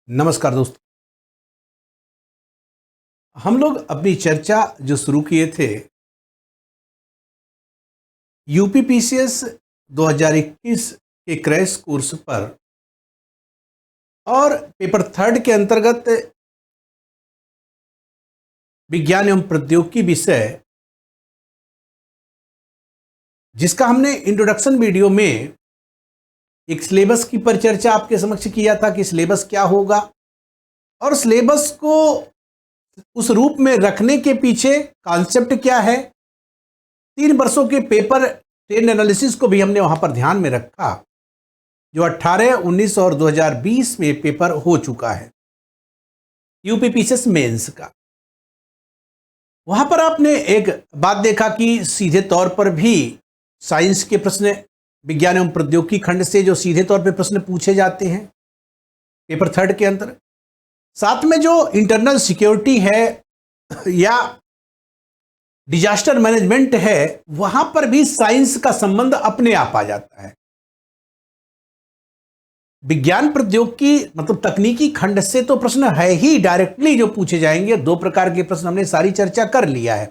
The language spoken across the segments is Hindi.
नमस्कार दोस्तों। हम लोग अपनी चर्चा जो शुरू किए थे यूपीपीसीएस 2021 के क्रैश कोर्स पर और पेपर थर्ड के अंतर्गत विज्ञान एवं प्रौद्योगिकी विषय, जिसका हमने इंट्रोडक्शन वीडियो में एक सिलेबस की परिचर्चा आपके समक्ष किया था कि सिलेबस क्या होगा और सिलेबस को उस रूप में रखने के पीछे कॉन्सेप्ट क्या है। 3 वर्षों के पेपर ट्रेंड एनालिसिस को भी हमने वहां पर ध्यान में रखा, जो 18, 19 और 2020 में पेपर हो चुका है यूपीपीसीएस मेंस का। वहां पर आपने एक बात देखा कि सीधे तौर पर भी साइंस के प्रश्न, विज्ञान एवं प्रौद्योगिकी खंड से जो सीधे तौर पर प्रश्न पूछे जाते हैं पेपर थर्ड के अंदर, साथ में जो इंटरनल सिक्योरिटी है या डिजास्टर मैनेजमेंट है, वहां पर भी साइंस का संबंध अपने आप आ जाता है। विज्ञान प्रौद्योगिकी मतलब तकनीकी खंड से तो प्रश्न है ही डायरेक्टली जो पूछे जाएंगे। 2 प्रकार के प्रश्न हमने सारी चर्चा कर लिया है,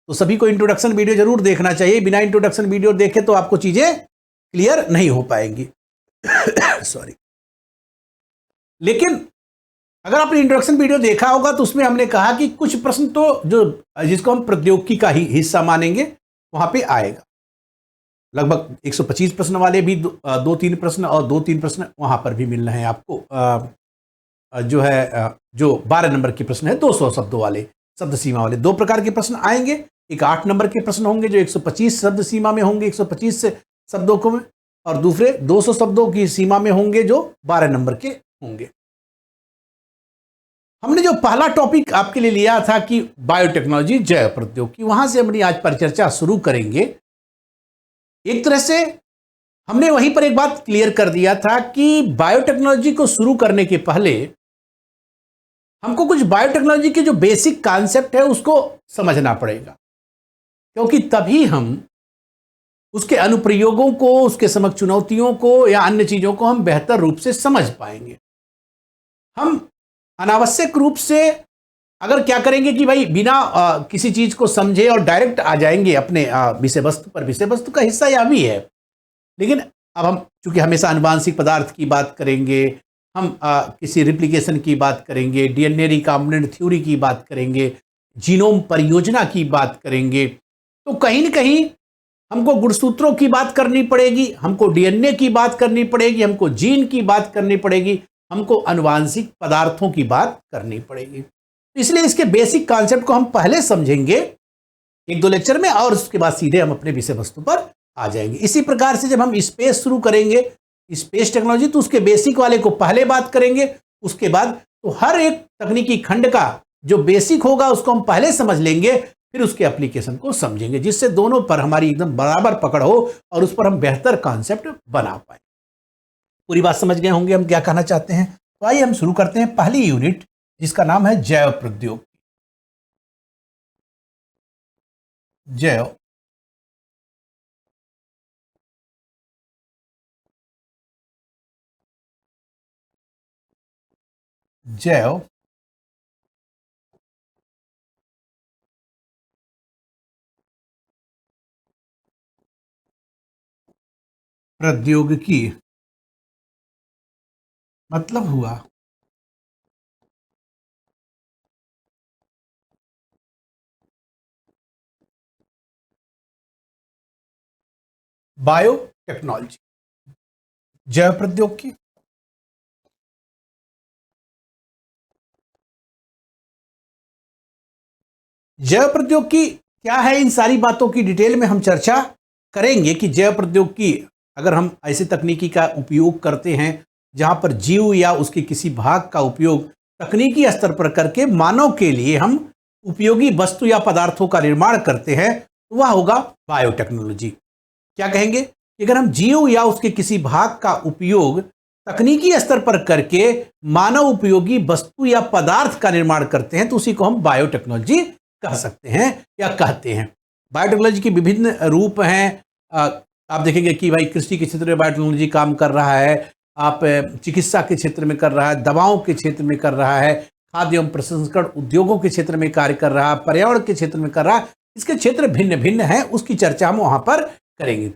तो सभी को इंट्रोडक्शन वीडियो जरूर देखना चाहिए। बिना इंट्रोडक्शन वीडियो देखे तो आपको चीजें क्लियर नहीं हो पाएंगी। सॉरी। लेकिन अगर आपने इंट्रोडक्शन वीडियो देखा होगा तो उसमें हमने कहा कि कुछ प्रश्न तो जो जिसको हम प्रौद्योगिकी का ही हिस्सा मानेंगे वहां पे आएगा। लगभग 125 प्रश्न वाले भी 2-3 प्रश्न और 2-3 प्रश्न वहां पर भी मिल रहे हैं आपको। जो है जो 12 नंबर के प्रश्न है 200 शब्दों वाले, शब्द सीमा वाले 2 प्रकार के प्रश्न आएंगे। एक 8 नंबर के प्रश्न होंगे जो 125 शब्द सीमा में होंगे, 125 शब्दों को में, और दूसरे 200 शब्दों की सीमा में होंगे जो 12 नंबर के होंगे। हमने जो पहला टॉपिक आपके लिए लिया था कि बायोटेक्नोलॉजी, जैव प्रौद्योगिकी, वहां से अपनी आज परिचर्चा शुरू करेंगे। एक तरह से हमने वहीं पर एक बात क्लियर कर दिया था कि बायोटेक्नोलॉजी को शुरू करने के पहले हमको कुछ बायोटेक्नोलॉजी के जो बेसिक कॉन्सेप्ट है उसको समझना पड़ेगा, क्योंकि तभी हम उसके अनुप्रयोगों को, उसके समक्ष चुनौतियों को या अन्य चीजों को हम बेहतर रूप से समझ पाएंगे। हम अनावश्यक रूप से अगर क्या करेंगे कि भाई बिना किसी चीज को समझे और डायरेक्ट आ जाएंगे अपने विषय वस्तु पर। विषय वस्तु का हिस्सा यह भी है, लेकिन अब हम चूंकि हमेशा आनुवांशिक पदार्थ की बात करेंगे, हम किसी रिप्लिकेशन की बात करेंगे, डीएनए रिकॉम्बिनेंट थ्योरी की बात करेंगे, जीनोम परियोजना की बात करेंगे, तो कहीं न कहीं हमको गुणसूत्रों की बात करनी पड़ेगी, हमको डीएनए की बात करनी पड़ेगी, हमको जीन की बात करनी पड़ेगी, हमको आनुवांशिक पदार्थों की बात करनी पड़ेगी। इसलिए इसके बेसिक कॉन्सेप्ट को हम पहले समझेंगे 1-2 लेक्चर में, और उसके बाद सीधे हम अपने विषय वस्तु पर आ जाएंगे। इसी प्रकार से जब हम स्पेस शुरू करेंगे, स्पेस टेक्नोलॉजी, तो उसके बेसिक वाले को पहले बात करेंगे, उसके बाद तो हर एक तकनीकी खंड का जो बेसिक होगा उसको हम पहले समझ लेंगे, फिर उसके एप्लीकेशन को समझेंगे, जिससे दोनों पर हमारी एकदम बराबर पकड़ हो और उस पर हम बेहतर कॉन्सेप्ट बना पाए। पूरी बात समझ गए होंगे हम क्या कहना चाहते हैं। तो आइए हम शुरू करते हैं पहली यूनिट, जिसका नाम है जैव प्रौद्योगिकी। जैव जैव प्रौद्योगिकी मतलब हुआ बायोटेक्नोलॉजी, जैव प्रौद्योगिकी। जैव प्रौद्योगिकी क्या है, इन सारी बातों की डिटेल में हम चर्चा करेंगे कि जैव प्रौद्योगिकी अगर हम ऐसे तकनीकी का उपयोग करते हैं जहां पर जीव या उसके किसी भाग का उपयोग तकनीकी स्तर पर करके मानव के लिए हम उपयोगी वस्तु या पदार्थों का निर्माण करते हैं, तो वह होगा बायोटेक्नोलॉजी। क्या कहेंगे कि अगर हम जीव या उसके किसी भाग का उपयोग तकनीकी स्तर पर करके मानव उपयोगी वस्तु या पदार्थ का निर्माण करते हैं तो उसी को हम बायोटेक्नोलॉजी कह सकते हैं या कहते हैं। बायोटेक्नोलॉजी के विभिन्न रूप हैं। आप देखेंगे कि भाई कृषि के क्षेत्र में बायोटेक्नोलॉजी काम कर रहा है, आप चिकित्सा के क्षेत्र में कर रहा है, दवाओं के क्षेत्र में कर रहा है, खाद्य एवं प्रसंस्करण उद्योगों के क्षेत्र में कार्य कर रहा है, पर्यावरण के क्षेत्र में कर रहा है, इसके क्षेत्र भिन्न भिन्न हैं, उसकी चर्चा हम वहां पर करेंगे।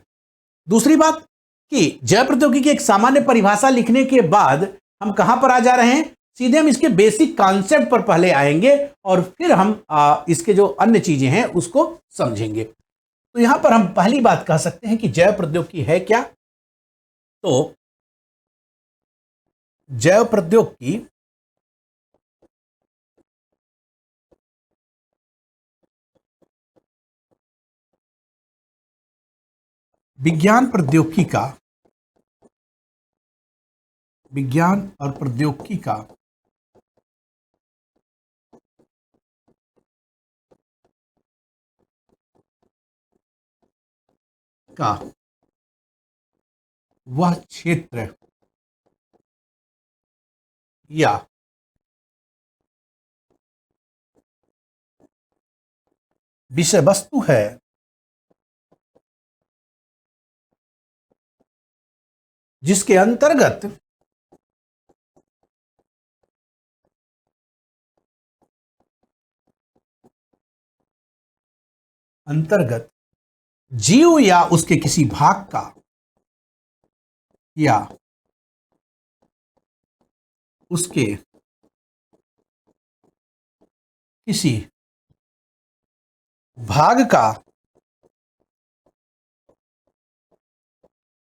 दूसरी बात कि जैव प्रौद्योगिकी की एक सामान्य परिभाषा लिखने के बाद हम कहां पर आ जा रहे हैं, सीधे हम इसके बेसिक कॉन्सेप्ट पर पहले आएंगे और फिर हम इसके जो अन्य चीजें हैं उसको समझेंगे। तो यहां पर हम पहली बात कह सकते हैं कि जैव प्रौद्योगिकी है क्या। तो जैव प्रौद्योगिकी विज्ञान और प्रौद्योगिकी का वह क्षेत्र या विषय वस्तु है जिसके अंतर्गत जीव या उसके किसी भाग का या उसके किसी भाग का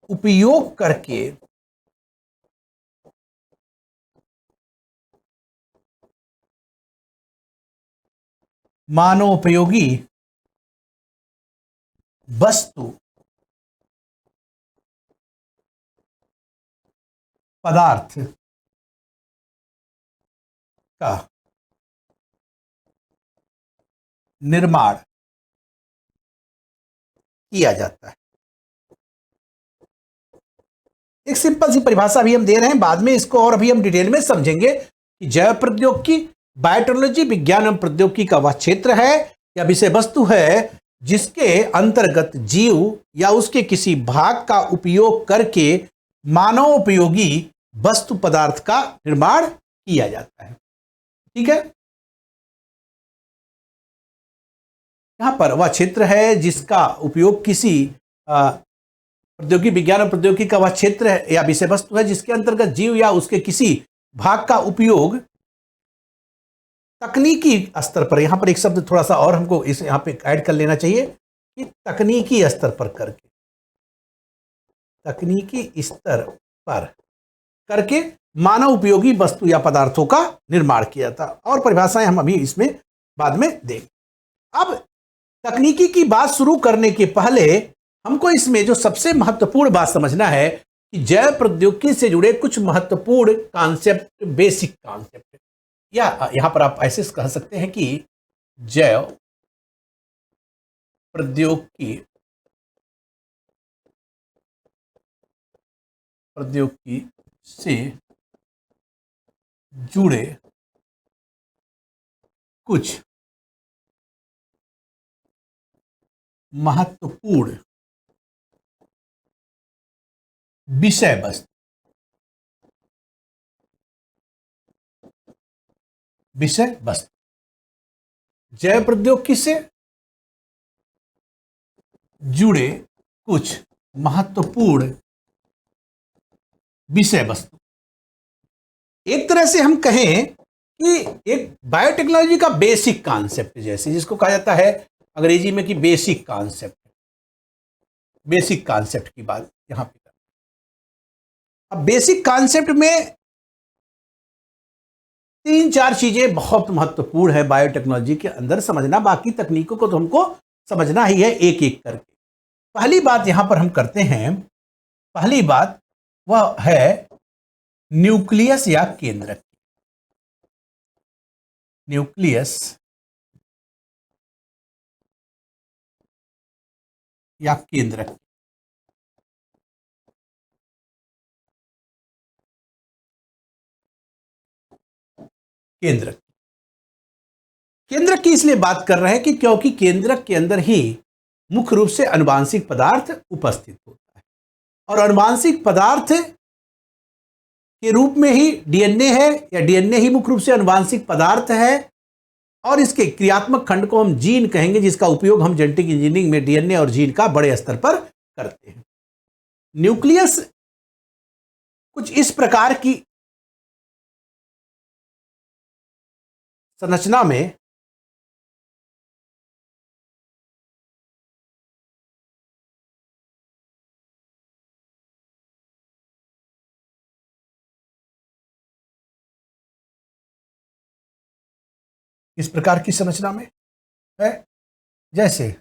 उपयोग करके मानवोपयोगी वस्तु पदार्थ का निर्माण किया जाता है। एक सिंपल सी परिभाषा भी हम दे रहे हैं, बाद में इसको और अभी हम डिटेल में समझेंगे कि जैव प्रौद्योगिकी बायोटेक्नोलॉजी विज्ञान एवं प्रौद्योगिकी का वह क्षेत्र है या विषय वस्तु है जिसके अंतर्गत जीव या उसके किसी भाग का उपयोग करके मानवोपयोगी वस्तु पदार्थ का निर्माण किया जाता है। ठीक है, यहां पर वह क्षेत्र है जिसका उपयोग किसी प्रौद्योगिकी विज्ञान और प्रौद्योगिकी का वह क्षेत्र है या विषय वस्तु है जिसके अंतर्गत जीव या उसके किसी भाग का उपयोग तकनीकी स्तर पर, यहां पर एक शब्द थोड़ा सा और हमको इस यहां पे ऐड कर लेना चाहिए कि तकनीकी स्तर पर करके मानव उपयोगी वस्तु या पदार्थों का निर्माण किया था। और परिभाषाएं हम अभी इसमें बाद में देंगे। अब तकनीकी की बात शुरू करने के पहले हमको इसमें जो सबसे महत्वपूर्ण बात समझना है कि जैव प्रौद्योगिकी से जुड़े कुछ महत्वपूर्ण कॉन्सेप्ट, बेसिक कॉन्सेप्ट, या यहां पर आप ऐसे कह सकते हैं कि जैव प्रौद्योगिकी से जुड़े कुछ महत्वपूर्ण विषय वस्तु, जैव प्रौद्योगिकी से जुड़े कुछ महत्वपूर्ण विषय वस्तु। एक तरह से हम कहें कि एक बायोटेक्नोलॉजी का बेसिक कॉन्सेप्ट, जैसे जिसको कहा जाता है अंग्रेजी में कि बेसिक कॉन्सेप्ट की बात यहां पे। अब बेसिक कॉन्सेप्ट में 3-4 चीजें बहुत महत्वपूर्ण है बायोटेक्नोलॉजी के अंदर समझना, बाकी तकनीकों को तो हमको समझना ही है एक एक करके। पहली बात यहां पर हम करते हैं, पहली बात वह है न्यूक्लियस या केंद्रक। न्यूक्लियस या केंद्रक। केंद्रक की इसलिए बात कर रहे हैं कि क्योंकि केंद्रक के अंदर ही मुख्य रूप से आनुवांशिक पदार्थ उपस्थित होता है और आनुवांशिक पदार्थ के रूप में ही डीएनए है, या डीएनए ही मुख्य रूप से आनुवांशिक पदार्थ है, और इसके क्रियात्मक खंड को हम जीन कहेंगे, जिसका उपयोग हम जेनेटिक इंजीनियरिंग में डीएनए और जीन का बड़े स्तर पर करते हैं। न्यूक्लियस कुछ इस प्रकार की संरचना में इस प्रकार की संरचना में है, जैसे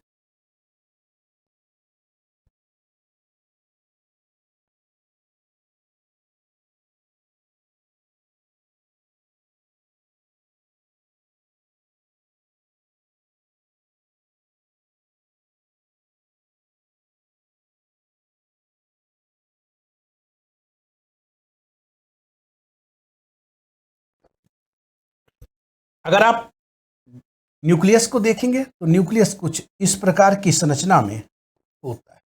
अगर आप न्यूक्लियस को देखेंगे तो न्यूक्लियस कुछ इस प्रकार की संरचना में होता है।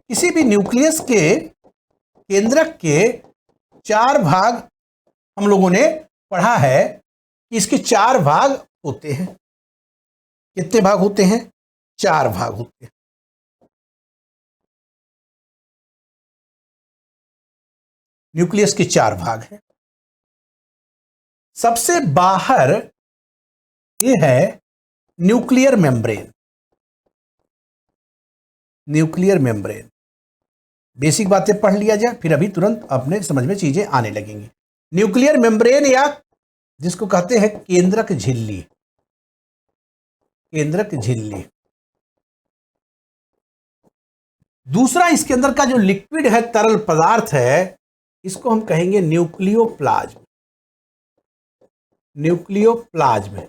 किसी भी न्यूक्लियस के केंद्रक के 4 भाग हम लोगों ने पढ़ा है कि इसके 4 भाग होते हैं। कितने भाग होते हैं? 4 भाग होते हैं। न्यूक्लियस के 4 भाग हैं। सबसे बाहर ये है nuclear membrane. Nuclear membrane, basic बातें पढ़ लिया जाए, फिर अभी तुरंत अपने समझ में चीजें आने लगेंगी। न्यूक्लियर मेम्ब्रेन, या जिसको कहते हैं केंद्रक झिल्ली। केंद्रक झिल्ली। दूसरा, इसके अंदर का जो लिक्विड है, तरल पदार्थ है, इसको हम कहेंगे न्यूक्लियोप्लाज्म। न्यूक्लियोप्लाज्म,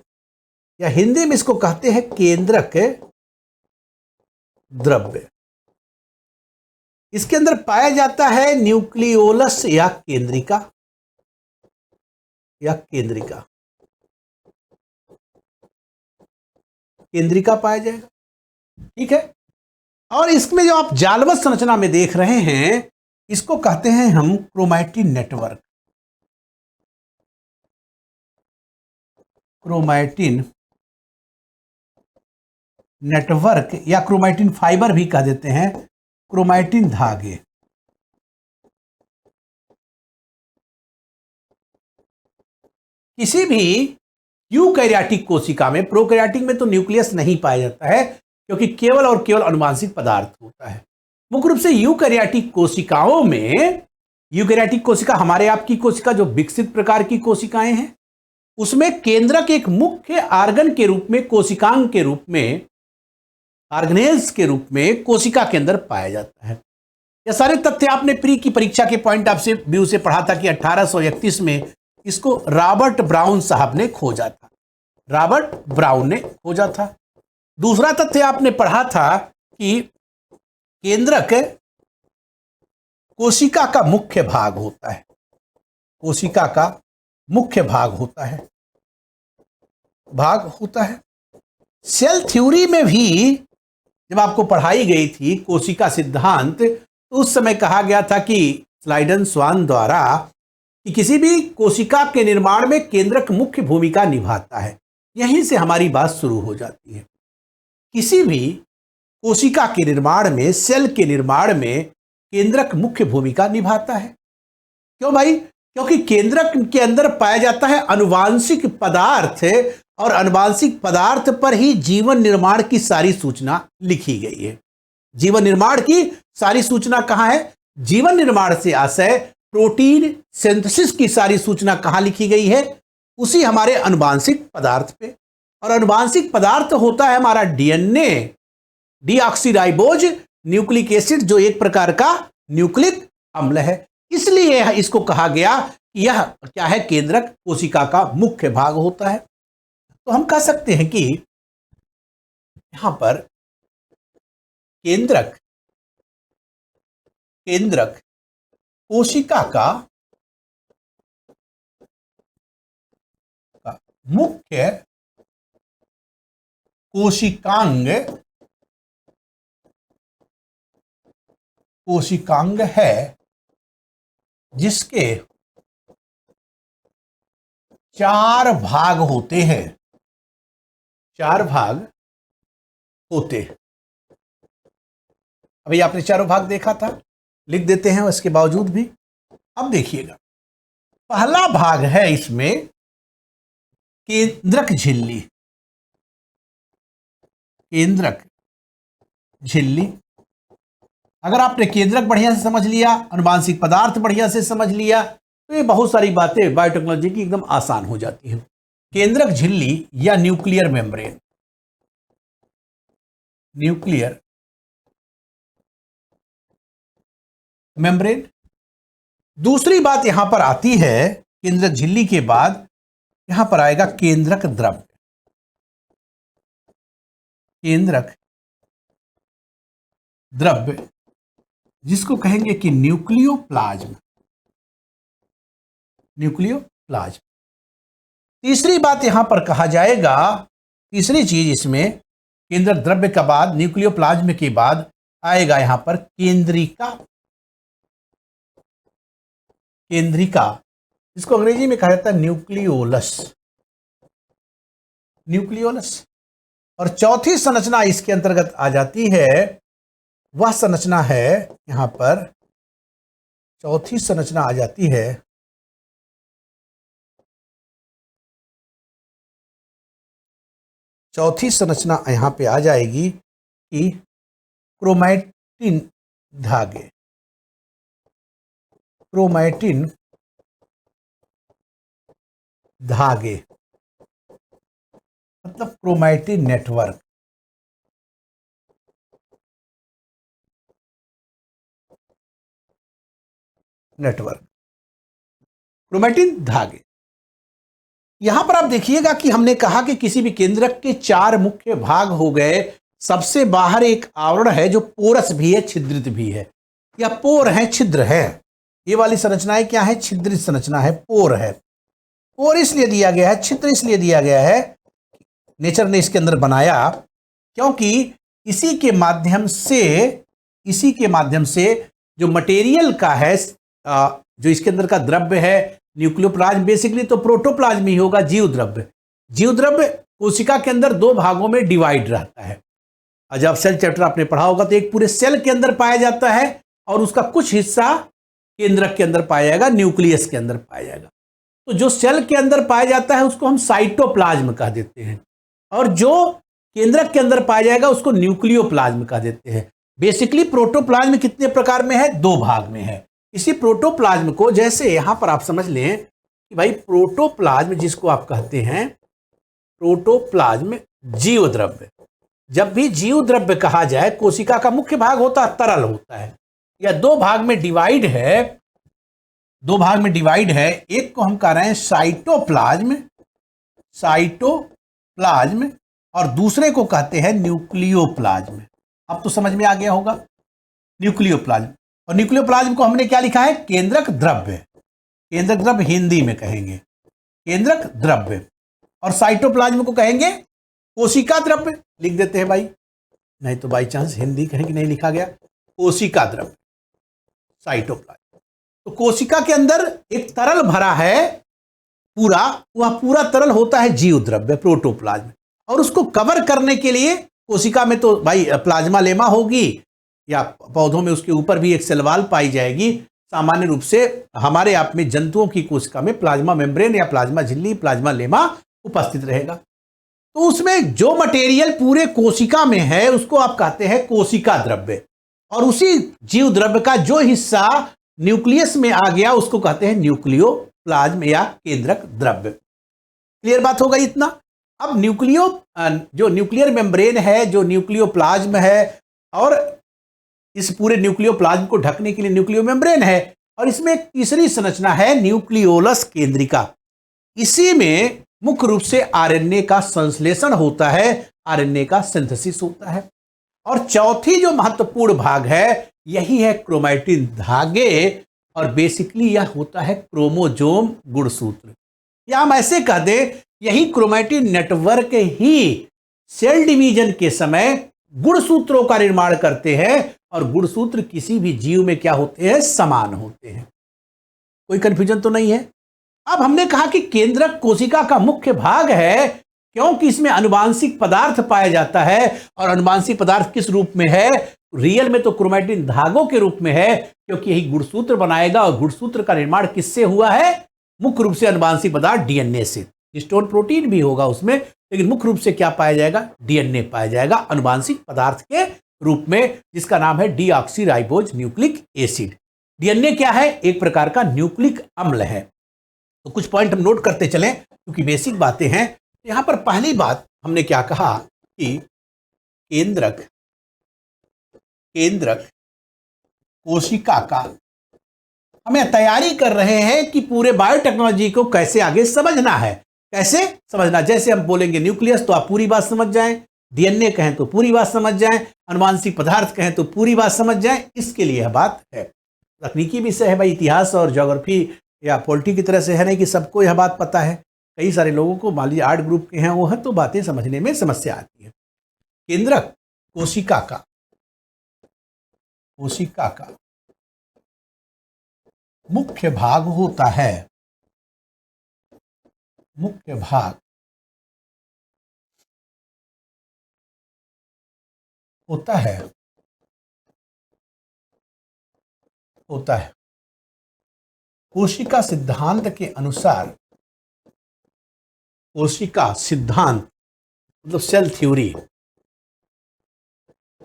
या हिंदी में इसको कहते हैं केंद्रक द्रव्य। इसके अंदर पाया जाता है न्यूक्लियोलस, या केंद्रिका। या केंद्रिका, केंद्रिका पाया जाएगा। ठीक है। और इसमें जो आप जालवत संरचना में देख रहे हैं, इसको कहते हैं हम क्रोमैटिन नेटवर्क। क्रोमैटिन नेटवर्क, या क्रोमैटिन फाइबर भी कह देते हैं, क्रोमैटिन धागे। किसी भी यूकैरियोटिक कोशिका में, प्रोकैरियोटिक में तो न्यूक्लियस नहीं पाया जाता है, क्योंकि केवल और केवल अनुवांशिक पदार्थ होता है। मुख्य रूप से यूकैरियोटिक कोशिकाओं में, यूकैरियोटिक कोशिका हमारे आपकी कोशिका जो विकसित प्रकार की कोशिकाएं हैं, उसमें केंद्रक एक मुख्य आर्गन के रूप में, कोशिकांग के रूप में, ऑर्गेनेल्स के रूप में कोशिका के अंदर पाया जाता है। यह सारे तथ्य आपने प्री की परीक्षा के पॉइंट ऑफ व्यू से पढ़ा था कि 1831 में इसको रॉबर्ट ब्राउन साहब ने खोजा था। रॉबर्ट ब्राउन ने खोजा था। दूसरा तथ्य आपने पढ़ा था कि केंद्रक कोशिका का मुख्य भाग होता है। कोशिका का मुख्य भाग होता है। सेल थ्योरी में भी जब आपको पढ़ाई गई थी कोशिका सिद्धांत, तो उस समय कहा गया था कि स्लाइडन स्वान द्वारा कि किसी भी कोशिका के निर्माण में केंद्रक मुख्य भूमिका निभाता है। यहीं से हमारी बात शुरू हो जाती है। किसी भी कोशिका के निर्माण में, सेल के निर्माण में केंद्रक मुख्य भूमिका निभाता है। क्यों भाई? क्योंकि केंद्रक के अंदर पाया जाता है अनुवांशिक पदार्थ, और अनुवांशिक पदार्थ पर ही जीवन निर्माण की सारी सूचना लिखी गई है। जीवन निर्माण की सारी सूचना कहां है? जीवन निर्माण से आशय प्रोटीन सिंथेसिस की सारी सूचना कहां लिखी गई है? उसी हमारे अनुवांशिक पदार्थ पे। और अनुवांशिक पदार्थ होता है हमारा डीएनए, डीऑक्सीराइबोज न्यूक्लिक एसिड, जो एक प्रकार का न्यूक्लिक अम्ल है। इसलिए इसको कहा गया कि यह क्या है? केंद्रक कोशिका का मुख्य भाग होता है। तो हम कह सकते हैं कि यहां पर केंद्रक कोशिका का मुख्य कोशिकांग है जिसके 4 भाग होते हैं। 4 भाग होते हैं। अभी आपने चारों भाग देखा था, लिख देते हैं इसके बावजूद भी। अब देखिएगा, पहला भाग है इसमें केंद्रक झिल्ली। केंद्रक झिल्ली, अगर आपने केंद्रक बढ़िया से समझ लिया, अनुवांशिक पदार्थ बढ़िया से समझ लिया, तो ये बहुत सारी बातें बायोटेक्नोलॉजी की एकदम आसान हो जाती है। केंद्रक झिल्ली या न्यूक्लियर मेम्ब्रेन, न्यूक्लियर मेम्ब्रेन। दूसरी बात यहां पर आती है, केंद्रक झिल्ली के बाद यहां पर आएगा केंद्रक द्रव्य। केंद्रक द्रव्य जिसको कहेंगे कि न्यूक्लियोप्लाज्म। न्यूक्लियोप्लाज्म। तीसरी बात यहां पर कहा जाएगा, तीसरी चीज इसमें केंद्रक द्रव्य के बाद, न्यूक्लियोप्लाज्म के बाद आएगा यहां पर केंद्रिका। केंद्रिका, जिसको अंग्रेजी में कहा जाता है न्यूक्लियोलस। न्यूक्लियोलस। और चौथी संरचना इसके अंतर्गत आ जाती है, वह संरचना है यहां पर, चौथी संरचना आ जाती है चौथी संरचना यहां पे आ जाएगी कि क्रोमैटिन धागे। क्रोमैटिन धागे मतलब क्रोमैटिन नेटवर्क। क्रोमैटिन धागे। यहां पर आप देखिएगा कि हमने कहा कि किसी भी केंद्रक के 4 मुख्य भाग हो गए। सबसे बाहर एक आवरण है जो पोरस भी है, छिद्रित भी है, या पोर है, छिद्र है। ये वाली संरचनाएं क्या है? छिद्रित संरचना है, पोर है। पोर इसलिए दिया गया है, छिद्र इसलिए दिया गया है, नेचर ने इसके अंदर बनाया क्योंकि इसी के माध्यम से जो मटेरियल का है, जो इसके अंदर का द्रव्य है, न्यूक्लियोप्लाज्म बेसिकली तो प्रोटोप्लाज्म ही होगा, जीव द्रव्य। जीव द्रव्य कोशिका के अंदर 2 भागों में डिवाइड रहता है। और जब सेल चैप्टर आपने पढ़ा होगा तो एक पूरे सेल के अंदर पाया जाता है और उसका कुछ हिस्सा केंद्रक के अंदर पाया जाएगा, न्यूक्लियस के अंदर पाया जाएगा। तो जो सेल के अंदर पाया जाता है उसको हम साइटोप्लाज्म कह देते हैं, और जो केंद्रक के अंदर पाया जाएगा उसको न्यूक्लियोप्लाज्म कह देते हैं। बेसिकली प्रोटोप्लाज्म कितने प्रकार में है? 2 भाग में है। इसी प्रोटोप्लाज्म को, जैसे यहां पर आप समझ लें कि भाई प्रोटोप्लाज्म जिसको आप कहते हैं, प्रोटोप्लाज्म जीव द्रव्य। जब भी जीव द्रव्य कहा जाए, कोशिका का मुख्य भाग होता है, तरल होता है, या 2 भाग में डिवाइड है। 2 भाग में डिवाइड है। एक को हम कह रहे हैं साइटोप्लाज्म, और दूसरे को कहते हैं न्यूक्लियोप्लाज्म। अब तो समझ में आ गया होगा, न्यूक्लियोप्लाज्म। और न्यूक्लियोप्लाज्म को हमने क्या लिखा है? केंद्रक द्रव्य। केंद्रक द्रव्य हिंदी में कहेंगे केंद्रक द्रव्य, और साइटोप्लाज्म को कहेंगे कोशिका द्रव्य। लिख देते हैं भाई, नहीं तो बाई चांस हिंदी कहीं नहीं लिखा गया, कोशिका द्रव्य, साइटोप्लाज्म। तो कोशिका के अंदर एक तरल भरा है पूरा, वह पूरा तरल होता है जीव द्रव्य, प्रोटोप्लाज्म। और उसको कवर करने के लिए कोशिका में तो भाई प्लाज्मा लेमा होगी, या पौधों में उसके ऊपर भी एक सेलवाल पाई जाएगी। सामान्य रूप से हमारे आप में जंतुओं की कोशिका में प्लाज्मा मेम्ब्रेन या प्लाज्मा झिल्ली, प्लाज्मा लेमा उपस्थित रहेगा। तो उसमें जो मटेरियल पूरे कोशिका में है उसको आप कहते हैं कोशिका द्रव्य, और उसी जीव द्रव्य का जो हिस्सा न्यूक्लियस में आ गया उसको कहते हैं न्यूक्लियोप्लाज्म या केंद्रक द्रव्य। क्लियर बात होगा इतना? अब जो न्यूक्लियर मेम्ब्रेन है, जो न्यूक्लियोप्लाज्म है, और इस पूरे न्यूक्लियोप्लाज्म को ढकने के लिए न्यूक्लियो मेम्ब्रेन है, और इसमें एक तीसरी संरचना है न्यूक्लियोलस केंद्रिका। इसी में मुख्य रूप से आरएनए का संश्लेषण होता है, आरएनए का सिंथेसिस होता है। और चौथी जो महत्वपूर्ण भाग है यही है क्रोमैटिन धागे, और बेसिकली यह होता है क्रोमोजोम गुणसूत्र। या हम ऐसे कह दें यही क्रोमैटिन नेटवर्क ही सेल डिवीजन के समय गुणसूत्रों का निर्माण करते हैं, और गुणसूत्र किसी भी जीव में क्या होते हैं, समान होते हैं। कोई कंफ्यूजन तो नहीं है। अब हमने कहा कि केंद्रक कोशिका का मुख्य भाग है, क्योंकि इसमें अनुवांशिक पदार्थ पाया जाता है। और अनुवांशिक पदार्थ किस रूप में है, रियल में तो क्रोमैटिन धागों के रूप में है, क्योंकि यही गुणसूत्र बनाएगा। और गुणसूत्र का निर्माण किससे हुआ है, मुख्य रूप से अनुवांशिक पदार्थ डीएनए से। हिस्टोन प्रोटीन भी होगा उसमें, लेकिन मुख्य रूप से क्या पाया जाएगा, डीएनए पाया जाएगा अनुवांशिक पदार्थ के रूप में, जिसका नाम है डीऑक्सीराइबोज न्यूक्लिक एसिड। डीएनए क्या है, एक प्रकार का न्यूक्लिक अम्ल है। तो कुछ पॉइंट हम नोट करते चलें, क्योंकि बेसिक बातें हैं। यहां पर पहली बात हमने क्या कहा कि केंद्रक कोशिका का हमें तैयारी कर रहे हैं कि पूरे बायोटेक्नोलॉजी को कैसे आगे समझना है। कैसे समझना, जैसे हम बोलेंगे न्यूक्लियस तो आप पूरी बात समझ जाएं, डीएनए कहें तो पूरी बात समझ जाएं, अनुवांशिक पदार्थ कहें तो पूरी बात समझ जाएं। इसके लिए यह बात है। तकनीकी विषय है भाई, इतिहास और ज्योग्राफी या पॉलिटी की तरह से है नहीं कि सबको यह बात पता है। कई सारे लोगों को, मान लीजिए 8 ग्रुप के हैं वो है, तो बातें समझने में समस्या आती है। केंद्रक कोशिका का मुख्य भाग होता है, मुख्य भाग होता है कोशिका सिद्धांत के अनुसार। कोशिका सिद्धांत मतलब सेल थ्योरी।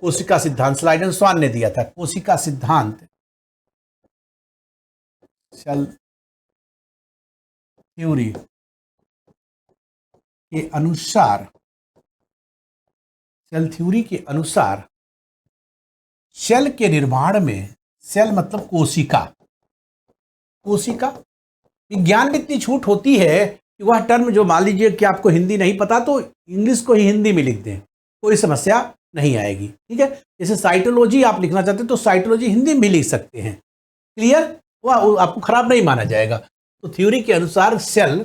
कोशिका सिद्धांत स्लाइडन स्वान ने दिया था। कोशिका सिद्धांत सेल थ्योरी के अनुसार, सेल थ्योरी के अनुसार सेल के निर्माण में, सेल मतलब कोशिका, विज्ञान में इतनी छूट होती है कि वह टर्म जो, मान लीजिए कि आपको हिंदी नहीं पता तो इंग्लिश को ही हिंदी में लिख दें, कोई समस्या नहीं आएगी। ठीक है, जैसे साइटोलॉजी आप लिखना चाहते हैं तो साइटोलॉजी हिंदी में भी लिख सकते हैं। क्लियर, वह आपको खराब नहीं माना जाएगा। तो थ्योरी के अनुसार सेल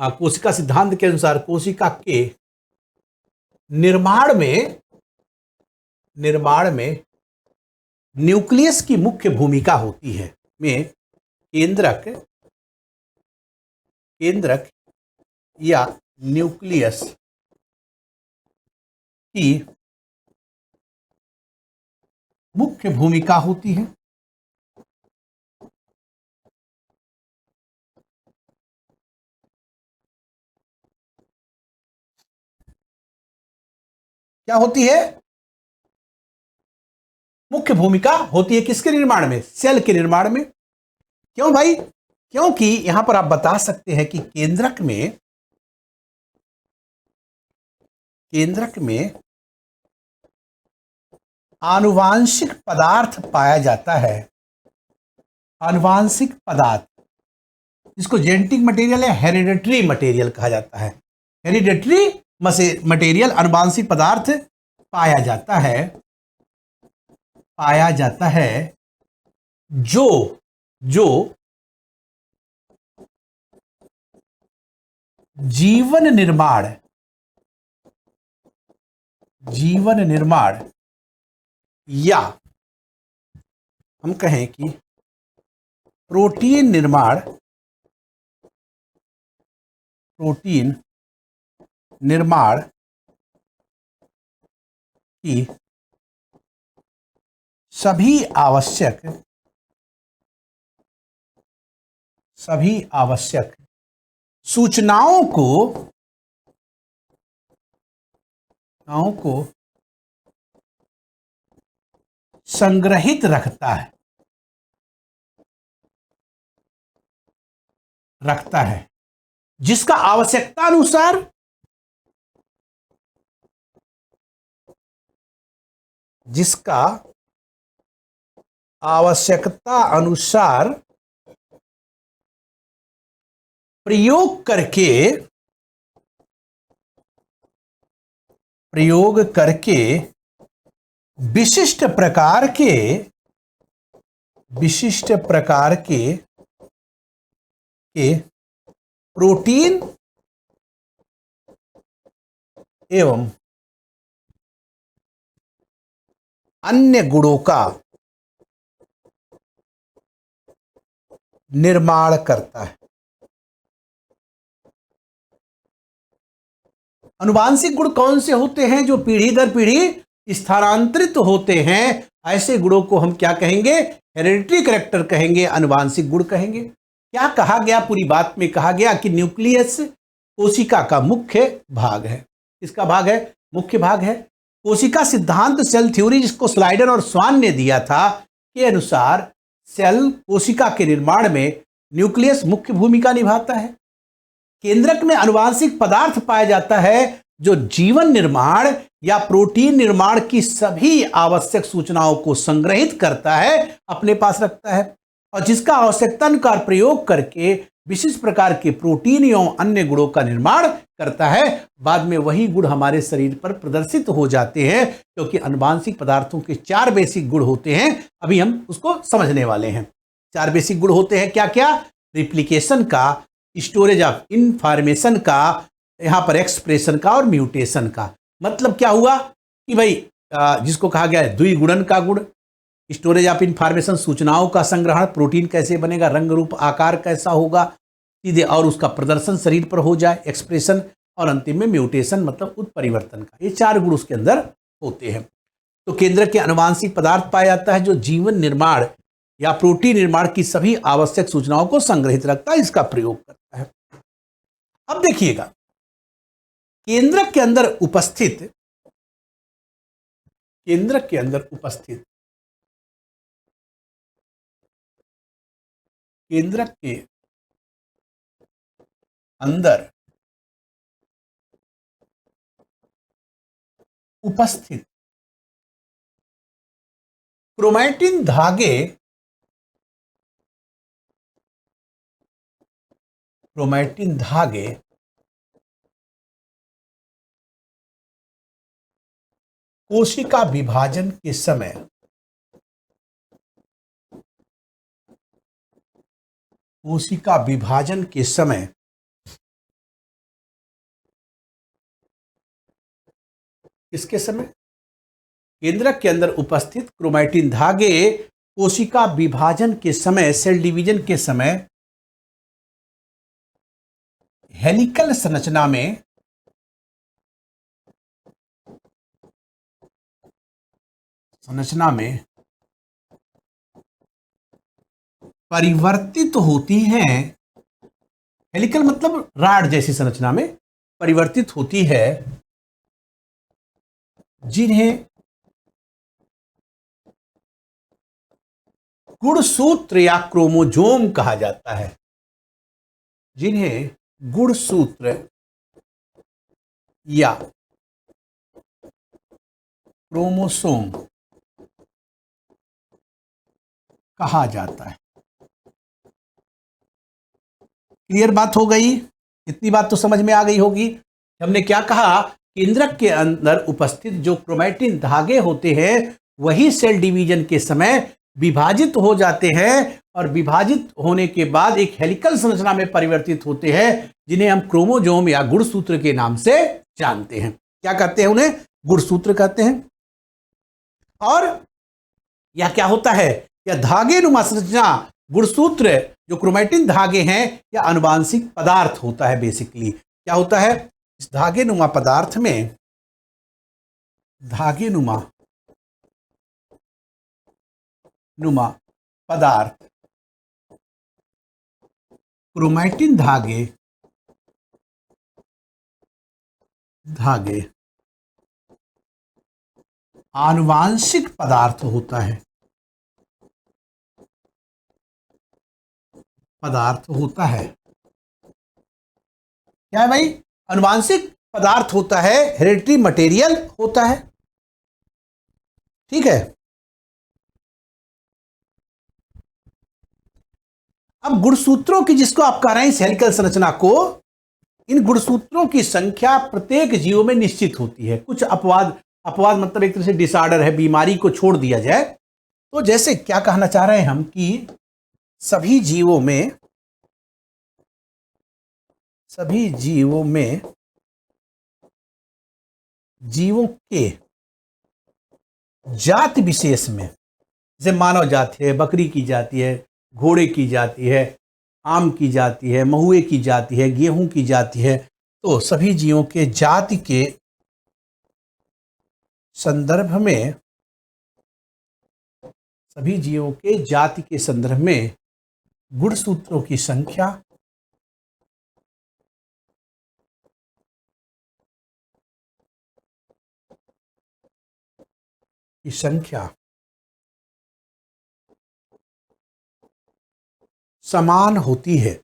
कोशिका सिद्धांत के अनुसार कोशिका के निर्माण में न्यूक्लियस की मुख्य भूमिका होती है। में केंद्रक या न्यूक्लियस की मुख्य भूमिका होती है। क्या होती है, मुख्य भूमिका होती है किसके निर्माण में, सेल के निर्माण में। क्यों भाई, क्योंकि यहां पर आप बता सकते हैं कि केंद्रक में आनुवांशिक पदार्थ पाया जाता है। आनुवांशिक पदार्थ जिसको जेनेटिक मटेरियल या हेरिडिटरी मटेरियल कहा जाता है। हेरिडिटरी मटेरियल, आनुवांशिक पदार्थ पाया जाता है जो जीवन निर्माण या हम कहें कि प्रोटीन निर्माण की सभी आवश्यक सूचनाओं को संग्रहित रखता है, जिसका आवश्यकता अनुसार प्रयोग करके विशिष्ट प्रकार के प्रोटीन एवं अन्य गुणों का निर्माण करता है। आनुवांशिक गुण कौन से होते हैं? जो पीढ़ी दर पीढ़ी स्थानांतरित होते हैं, ऐसे गुणों को हम क्या कहेंगे? हेरेडिटरी कैरेक्टर कहेंगे, आनुवांशिक गुण कहेंगे। क्या कहा गया? पूरी बात में कहा गया कि न्यूक्लियस कोशिका का मुख्य भाग है। किसका भाग है? मुख्य भाग है। कोशिका सिद्धांत, सेल थ्योरी, जिसको स्लाइडर और स्वान ने दिया था, के अनुसार सेल कोशिका के निर्माण में न्यूक्लियस मुख्य भूमिका निभाता है। केंद्रक में आनुवांशिक पदार्थ पाया जाता है जो जीवन निर्माण या प्रोटीन निर्माण की सभी आवश्यक सूचनाओं को संग्रहित करता है, अपने पास रखता है, और जिसका आवश्यकतानुसार प्रयोग करके विशिष्ट प्रकार के प्रोटीन एवं अन्य गुणों का निर्माण करता है। बाद में वही गुण हमारे शरीर पर प्रदर्शित हो जाते हैं, क्योंकि आनुवांशिक पदार्थों के 4 बेसिक गुण होते हैं। अभी हम उसको समझने वाले हैं। 4 बेसिक गुण होते हैं क्या क्या? रिप्लिकेशन का, स्टोरेज ऑफ इंफॉर्मेशन का, यहां पर एक्सप्रेशन का और म्यूटेशन का। मतलब क्या हुआ कि भाई जिसको कहा गया है द्विगुणन का गुण, स्टोरेज ऑफ इंफॉर्मेशन, सूचनाओं का संग्रहण, प्रोटीन कैसे बनेगा, रंग रूप आकार कैसा होगा सीधे, और उसका प्रदर्शन शरीर पर हो जाए, एक्सप्रेशन, और अंतिम में म्यूटेशन मतलब उत्परिवर्तन का। ये 4 गुण उसके अंदर होते हैं। तो केंद्र के आनुवांशिक पदार्थ पाया जाता है जो जीवन निर्माण या प्रोटीन निर्माण की सभी आवश्यक सूचनाओं को संग्रहित रखता है, इसका प्रयोग करता है। अब देखिएगा, केंद्रक के अंदर उपस्थित केंद्रक के अंदर उपस्थित केंद्रक के अंदर उपस्थित क्रोमैटिन धागे कोशिका विभाजन के समय किसके समय? केंद्रक के अंदर उपस्थित क्रोमैटिन धागे कोशिका विभाजन के समय, सेल डिवीजन के समय हेलिकल संरचना में परिवर्तित होती हैं। हेलिकल मतलब राड जैसी संरचना में परिवर्तित होती है, जिन्हें गुणसूत्र या क्रोमोजोम कहा जाता है। जिन्हें गुणसूत्र या क्रोमोसोम कहा जाता है। क्लियर बात हो गई? इतनी बात तो समझ में आ गई होगी। हमने क्या कहा? केंद्रक के अंदर उपस्थित जो क्रोमैटिन धागे होते हैं वही सेल डिवीजन के समय विभाजित हो जाते हैं, और विभाजित होने के बाद एक हेलिकल संरचना में परिवर्तित होते हैं, जिन्हें हम क्रोमोजोम या गुणसूत्र के नाम से जानते हैं। क्या कहते हैं? उन्हें गुणसूत्र कहते हैं। और यह क्या होता है? यह धागे नुमा संरचना, गुणसूत्र, जो क्रोमैटिन धागे हैं, यह आनुवांशिक पदार्थ होता है। बेसिकली क्या होता है? इस धागे नुमा पदार्थ में क्रोमैटिन धागे आनुवांशिक पदार्थ होता है। क्या है भाई? आनुवांशिक पदार्थ होता है, हेरेडिटरी मटेरियल होता है। ठीक है। अब गुणसूत्रों की, जिसको आप कह रहे हैं इस हेलिकल संरचना को, इन गुणसूत्रों की संख्या प्रत्येक जीव में निश्चित होती है। कुछ अपवाद मतलब एक तरह से डिसऑर्डर है, बीमारी को छोड़ दिया जाए तो, जैसे क्या कहना चाह रहे हैं हम कि सभी जीवों में सभी जीवों के जाति विशेष में, जैसे मानव जाति है, बकरी की जाति है, घोड़े की जाति है, आम की जाति है, महुए की जाति है, गेहूं की जाति है, तो सभी जीवों के जाति के संदर्भ में, सभी जीवों के जाति के संदर्भ में गुणसूत्रों की संख्या समान होती है।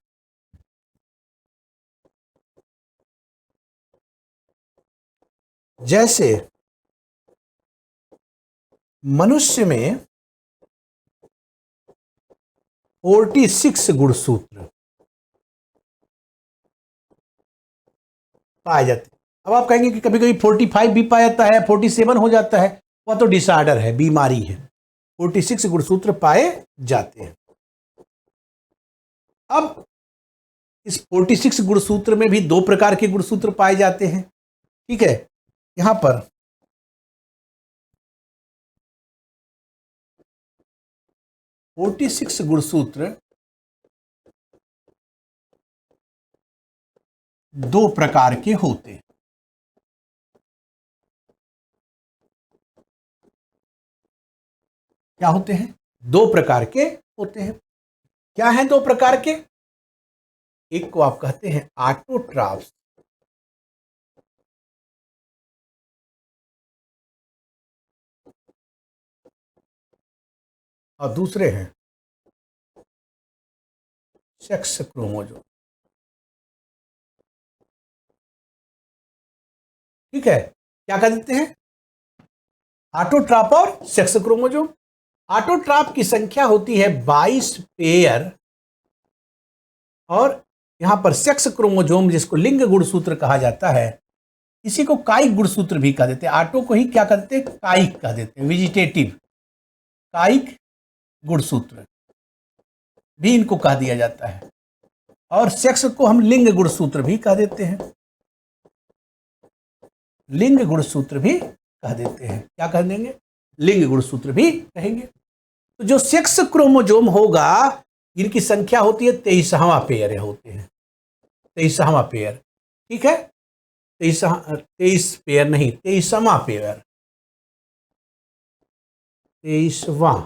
जैसे मनुष्य में 46 गुणसूत्र पाए जाते हैं। अब आप कहेंगे कि कभी कभी 45 भी पाया जाता है, 47 हो जाता है, वह तो डिसऑर्डर है, बीमारी है। 46 गुणसूत्र पाए जाते हैं। अब इस 46 गुणसूत्र में भी 2 प्रकार के गुणसूत्र पाए जाते हैं। ठीक है, यहां पर फोर्टी गुणसूत्र 2 प्रकार के होते हैं। क्या होते हैं? 2 प्रकार के होते हैं। क्या हैं 2 प्रकार के? एक को आप कहते हैं ऑटोट्रॉफ्स, और दूसरे हैं सेक्स क्रोमोसोम। ठीक है, क्या कह देते हैं? ऑटोट्रॉप और सेक्स क्रोमोसोम। ऑटोट्रॉप की संख्या होती है 22 पेयर, और यहां पर सेक्स क्रोमोसोम, जिसको लिंग गुणसूत्र कहा जाता है, इसी को कायिक गुणसूत्र भी कह देते हैं। ऑटो को ही क्या कहते हैं? कायिक कह देते हैं, वेजिटेटिव कायिक गुणसूत्र भी इनको कह दिया जाता है। और सेक्स को हम लिंग गुणसूत्र भी कह देते हैं, लिंग गुणसूत्र भी कह देते हैं। क्या कह देंगे? लिंग गुणसूत्र भी कहेंगे। तो जो सेक्स क्रोमोसोम होगा, इनकी संख्या होती है 23वां पेयर होते हैं, 23वां पेयर। ठीक है, 23 पेयर नहीं, 23वां पेयर, 23वां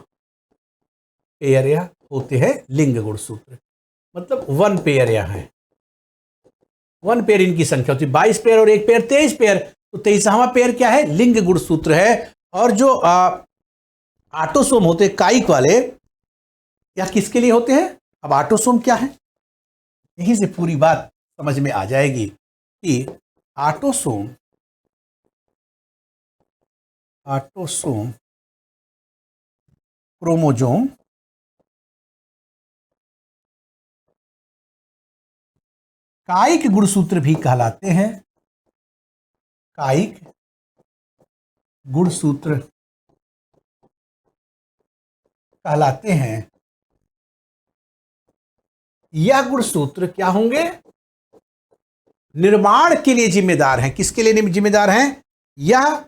पेयर या होते हैं लिंग गुणसूत्र। मतलब 1 पेयर यहाँ है, 1 पेयर इनकी संख्या होती है। 22 पेयर और 1 पेयर 23 पेयर, तो 23वां पेयर क्या है? लिंग गुणसूत्र है। और जो ऑटोसोम होते हैं कायिक वाले, या किसके लिए होते हैं? अब ऑटोसोम क्या है, यहीं से पूरी बात समझ में आ जाएगी कि ऑटोसोम क्रोमोसोम कायिक गुणसूत्र भी कहलाते हैं, कायिक गुणसूत्र कहलाते हैं। यह गुणसूत्र क्या होंगे? निर्माण के लिए जिम्मेदार हैं। किसके लिए जिम्मेदार हैं? यह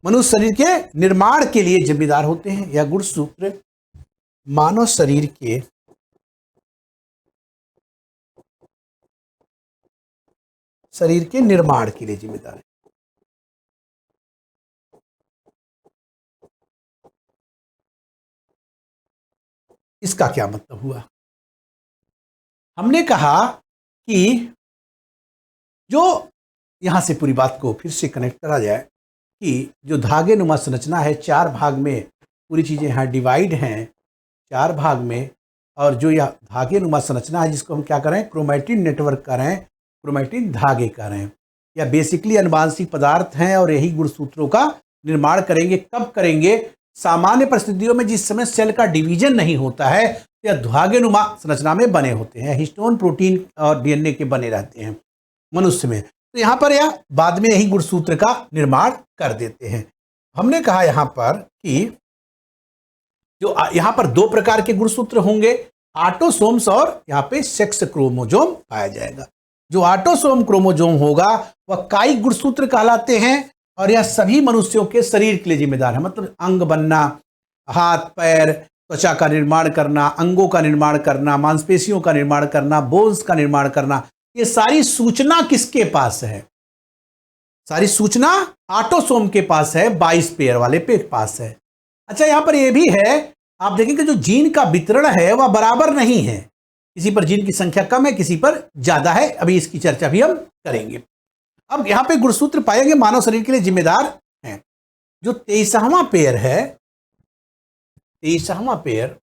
मनुष्य शरीर के निर्माण के लिए जिम्मेदार होते हैं। यह गुणसूत्र मानव शरीर के निर्माण के लिए जिम्मेदार है। इसका क्या मतलब हुआ? हमने कहा कि जो यहां से पूरी बात को फिर से कनेक्ट करा जाए कि जो धागे नुमा संरचना है, 4 भाग में पूरी चीजें यहाँ डिवाइड हैं, 4 भाग में। और जो यह धागे नुमा संरचना है, जिसको हम क्या करें? क्रोमैटिन नेटवर्क करें, क्रोमैटिन धागे करें, या बेसिकली अनुवांशिक पदार्थ हैं, और यही गुणसूत्रों का निर्माण करेंगे। कब करेंगे? सामान्य परिस्थितियों में, जिस समय सेल का डिवीजन नहीं होता है, यह धागे नुमा संरचना में बने होते हैं, हिस्टोन प्रोटीन और डीएनए के बने रहते हैं मनुष्य में। तो यहाँ पर या बाद में यही गुणसूत्र का निर्माण कर देते हैं। हमने कहा यहाँ पर कि जो यहाँ पर 2 प्रकार के गुणसूत्र होंगे, ऑटोसोम्स और यहाँ पे सेक्स क्रोमोसोम पाया जाएगा। जो ऑटोसोम क्रोमोसोम होगा वह कायिक गुणसूत्र कहलाते हैं और यह सभी मनुष्यों के शरीर के लिए जिम्मेदार है। मतलब अंग बनना, हाथ पैर, त्वचा का निर्माण करना, अंगों का निर्माण करना, मांसपेशियों का निर्माण करना, बोन्स का निर्माण करना, ये सारी सूचना किसके पास है? सारी सूचना ऑटोसोम के पास है, 22 पेयर वाले पे पास है। अच्छा, यहां पर यह भी है, आप देखेंगे जो जीन का वितरण है वह बराबर नहीं है। किसी पर जीन की संख्या कम है, किसी पर ज्यादा है। अभी इसकी चर्चा भी हम करेंगे। अब यहां पे गुणसूत्र पाएंगे मानव शरीर के लिए जिम्मेदार हैं। जो 23वां पेयर है, 23वां पेयर,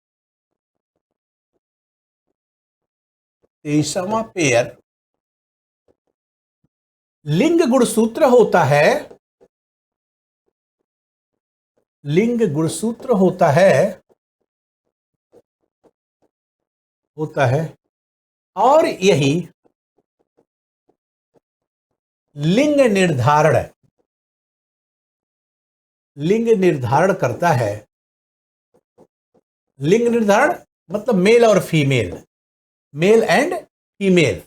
23वां पेयर लिंग गुणसूत्र होता है। लिंग गुणसूत्र होता है और यही लिंग निर्धारण करता है। लिंग निर्धारण मतलब मेल और female, male and female.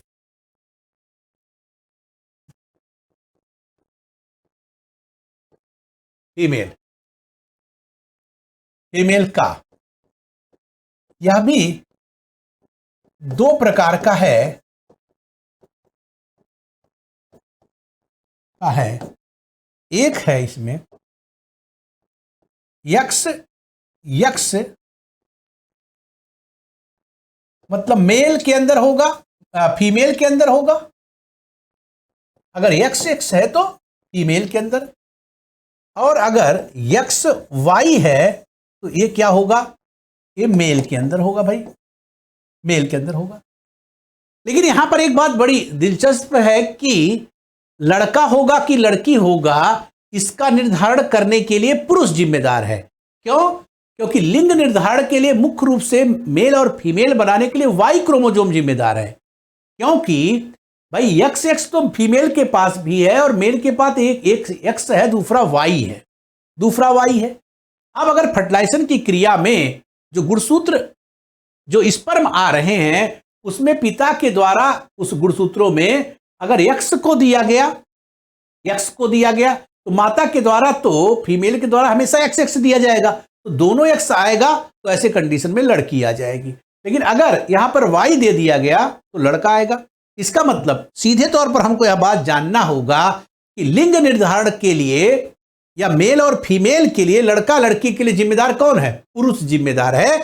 Female female का यह भी दो प्रकार का है। एक है इसमें यक्स, यक्स मतलब मेल के अंदर होगा, फीमेल के अंदर होगा। अगर यक्स एक्स है तो फीमेल के अंदर, और अगर यक्स वाई है तो ये क्या होगा? ये मेल के अंदर होगा भाई, मेल के अंदर होगा। लेकिन यहां पर एक बात बड़ी दिलचस्प है कि लड़का होगा कि लड़की होगा, इसका निर्धारण करने के लिए पुरुष जिम्मेदार है। क्यों? क्योंकि लिंग निर्धारण के लिए मुख्य रूप से मेल और फीमेल बनाने के लिए वाई क्रोमोसोम जिम्मेदार है। क्योंकि भाई एक्स एक्स तो फीमेल के पास भी है और मेल के पास एक एक्स है, दूसरा वाई है, दूसरा वाई है। अब अगर फर्टिलाइजेशन की क्रिया में जो गुणसूत्र, जो स्पर्म आ रहे हैं, उसमें पिता के द्वारा उस गुणसूत्रों में अगर एक्स को दिया गया, एक्स को दिया गया, तो माता के द्वारा तो फीमेल के द्वारा हमेशा एक्स एक्स दिया जाएगा, तो दोनों एक्स आएगा, तो ऐसे कंडीशन में लड़की आ जाएगी। लेकिन अगर यहां पर वाई दे दिया गया तो लड़का आएगा। इसका मतलब सीधे तौर पर हमको यह बात जानना होगा कि लिंग निर्धारण के लिए या मेल और फीमेल के लिए, लड़का लड़की के लिए जिम्मेदार कौन है? पुरुष जिम्मेदार है,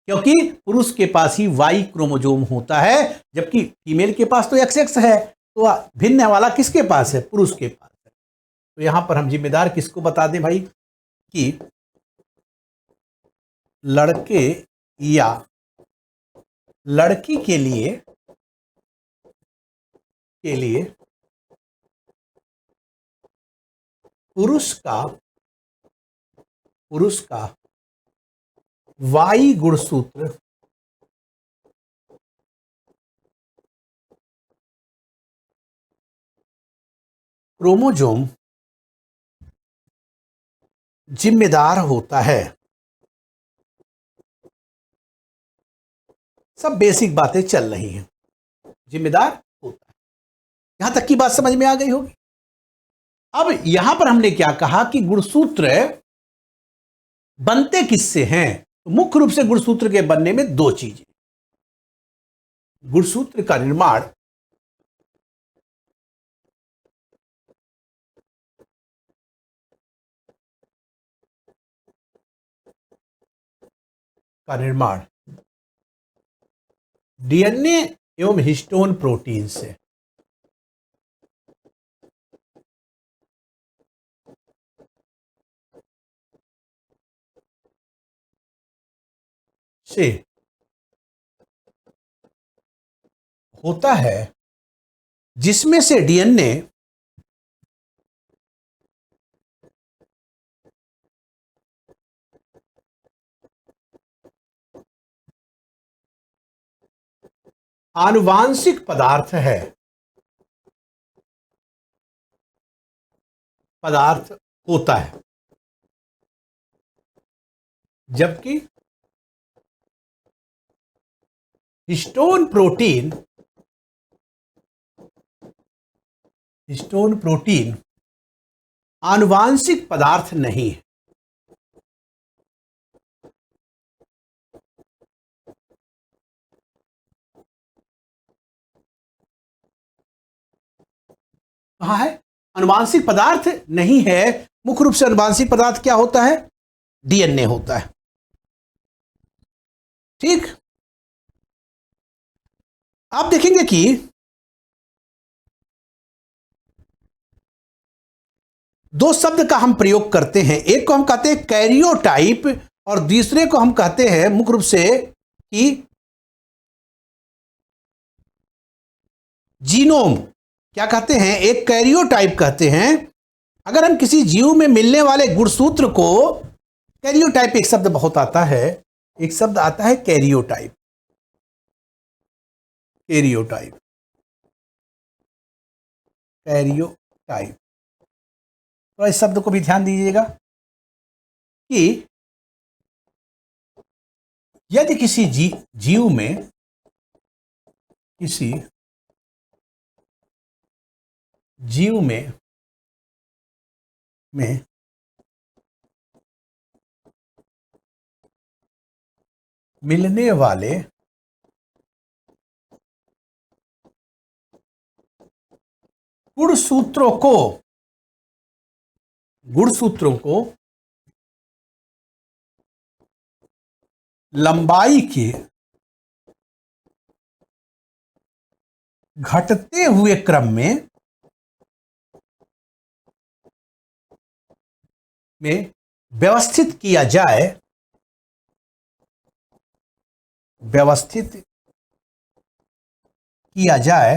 क्योंकि पुरुष के पास ही वाई क्रोमोसोम होता है, जबकि फीमेल के पास तो एक्स एक्स है। तो भिन्न वाला किसके पास है? पुरुष के पास है। तो यहां पर हम जिम्मेदार किसको बता दें भाई कि लड़के या लड़की के लिए पुरुष का वाई गुणसूत्र क्रोमोसोम जिम्मेदार होता है। सब बेसिक बातें चल रही हैं, जिम्मेदार होता है। यहां तक की बात समझ में आ गई होगी। अब यहां पर हमने क्या कहा कि गुणसूत्र बनते किससे हैं? तो मुख्य रूप से गुणसूत्र के बनने में दो चीजें। गुणसूत्र का निर्माण डीएनए एवं हिस्टोन प्रोटीन से। होता है, जिसमें से डीएनए आनुवांशिक पदार्थ है, पदार्थ होता है, जबकि हिस्टोन प्रोटीन हिस्टोन प्रोटीन आनुवांशिक पदार्थ नहीं है। कहाँ है? आनुवांशिक पदार्थ नहीं है। मुख्य रूप से आनुवांशिक पदार्थ क्या होता है? डीएनए होता है। ठीक, आप देखेंगे कि दो शब्द का हम प्रयोग करते हैं। एक को हम कहते हैं कैरियोटाइप और दूसरे को हम कहते हैं मुख्य रूप से कि जीनोम। क्या कहते हैं? एक कैरियोटाइप कहते हैं। अगर हम किसी जीव में मिलने वाले गुणसूत्र को, कैरियोटाइप एक शब्द बहुत आता है, एक शब्द आता है कैरियोटाइप। कैरियोटाइप, कैरियोटाइप, तो इस शब्द को भी ध्यान दीजिएगा कि यदि किसी जीव में, किसी जीव में मिलने वाले गुणसूत्रों को लंबाई के घटते हुए क्रम में व्यवस्थित किया जाए,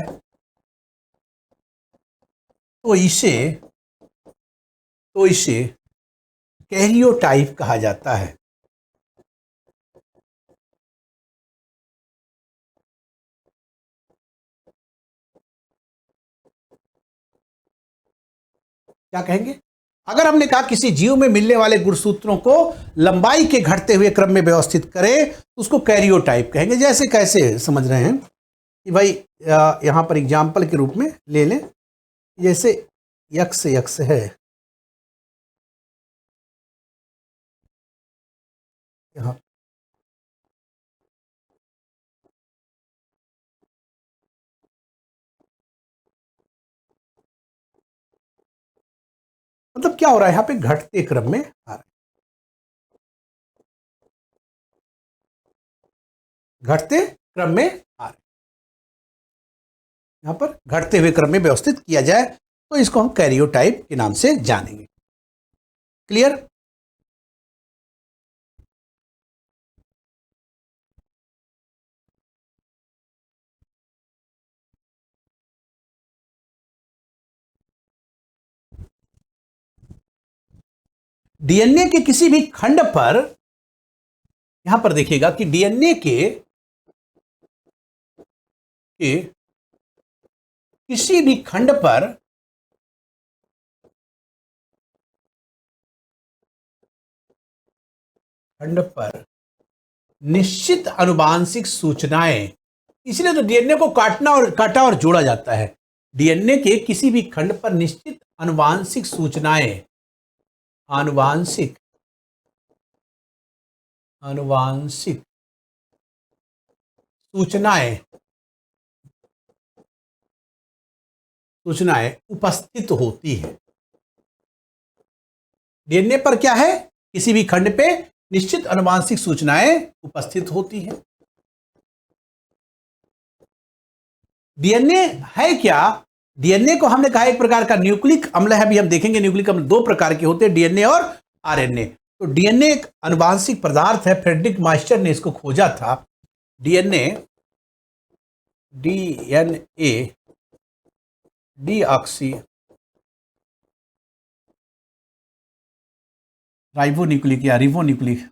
तो इसे कैरियोटाइप कहा जाता है। क्या कहेंगे? अगर हमने कहा किसी जीव में मिलने वाले गुणसूत्रों को लंबाई के घटते हुए क्रम में व्यवस्थित करें, तो उसको कैरियोटाइप कहेंगे। जैसे कैसे समझ रहे हैं कि भाई यहां पर एग्जाम्पल के रूप में ले लें, जैसे यक्स है, यहां मतलब क्या हो रहा है? यहां पे घटते क्रम में आ रहा है, घटते क्रम में आ रहा है। यहां पर घटते हुए क्रम में व्यवस्थित किया जाए तो इसको हम कैरियोटाइप के नाम से जानेंगे। क्लियर? डीएनए के किसी भी खंड पर, यहां पर देखिएगा कि डीएनए के किसी भी खंड पर निश्चित आनुवांशिक सूचनाएं, इसलिए तो डीएनए को काटा और जोड़ा जाता है। डीएनए के किसी भी खंड पर निश्चित आनुवांशिक सूचनाएं, आनुवांशिक सूचनाएं उपस्थित होती है। डीएनए पर क्या है? किसी भी खंड पे निश्चित आनुवांशिक सूचनाएं उपस्थित होती हैं। डीएनए है क्या? डीएनए को हमने कहा एक प्रकार का न्यूक्लिक अम्ल है। अभी हम देखेंगे न्यूक्लिक अम्ल दो प्रकार के होते हैं, डीएनए और आरएनए। तो डीएनए एक आनुवांशिक पदार्थ है, फ्रेडरिक माइस्टर ने इसको खोजा था। डीएनए डीऑक्सी राइबोन्यूक्लिक या रिबोन्यूक्लिक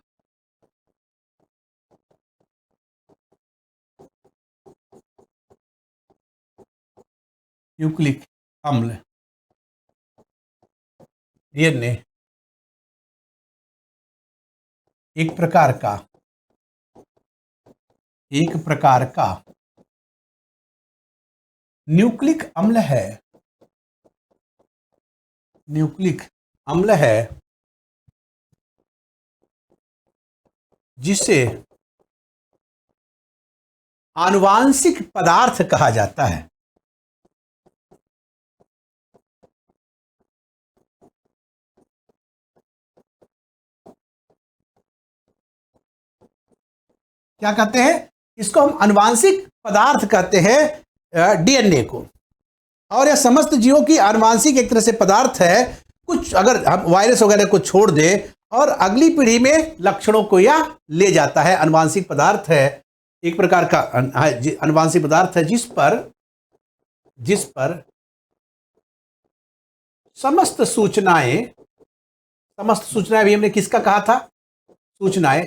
न्यूक्लिक अम्ल, डीएनए एक प्रकार का न्यूक्लिक अम्ल है न्यूक्लिक अम्ल है जिसे आनुवांशिक पदार्थ कहा जाता है। क्या कहते हैं इसको? हम आनुवांशिक पदार्थ कहते हैं डीएनए को। और यह समस्त जीवों की आनुवांशिक एक तरह से पदार्थ है। कुछ अगर हम वायरस वगैरह को छोड़ दे और अगली पीढ़ी में लक्षणों को यह ले जाता है। आनुवांशिक पदार्थ है, एक प्रकार का आनुवांशिक पदार्थ है जिस पर समस्त सूचनाएं भी हमने किसका कहा था? सूचनाएं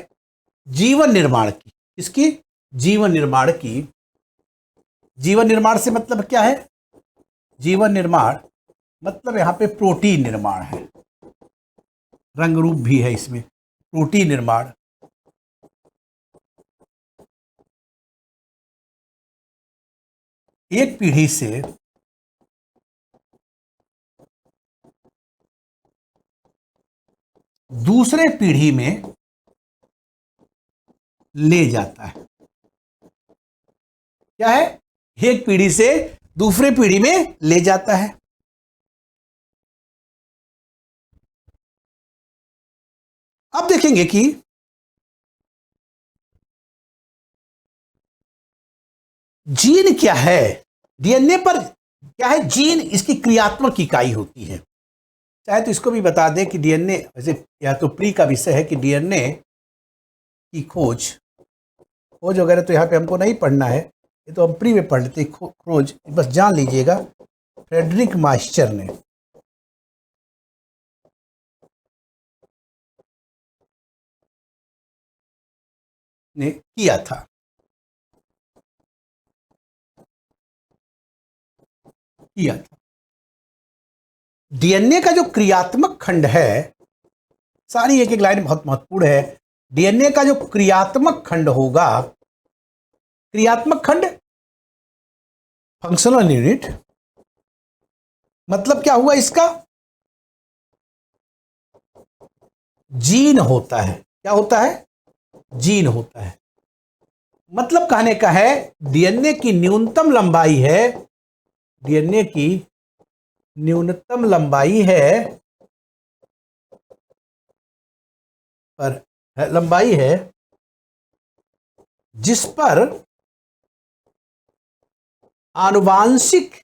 जीवन निर्माण की। इसकी जीवन निर्माण की। जीवन निर्माण से मतलब क्या है? जीवन निर्माण मतलब यहां पे प्रोटीन निर्माण है, रंग रूप भी है इसमें, प्रोटीन निर्माण। एक पीढ़ी से दूसरे पीढ़ी में ले जाता है। क्या है? एक पीढ़ी से दूसरे पीढ़ी में ले जाता है। अब देखेंगे कि जीन क्या है। डीएनए पर क्या है? जीन इसकी क्रियात्मक इकाई होती है। चाहे तो इसको भी बता दें कि डीएनए, वैसे या तो प्री का विषय है कि डीएनए की खोज वगैरह तो यहाँ पे हमको नहीं पढ़ना है, ये तो हम प्री में पढ़ लेते। खोज बस जान लीजिएगा, फ्रेडरिक मास्टर ने किया था। डीएनए का जो क्रियात्मक खंड है, सारी एक एक लाइन बहुत महत्वपूर्ण है। डीएनए का जो क्रियात्मक खंड होगा, क्रियात्मक खंड फंक्शनल यूनिट, मतलब क्या हुआ इसका? जीन होता है। क्या होता है? जीन होता है। मतलब कहने का है डीएनए की न्यूनतम लंबाई है, डीएनए की न्यूनतम लंबाई है जिस पर आनुवांशिक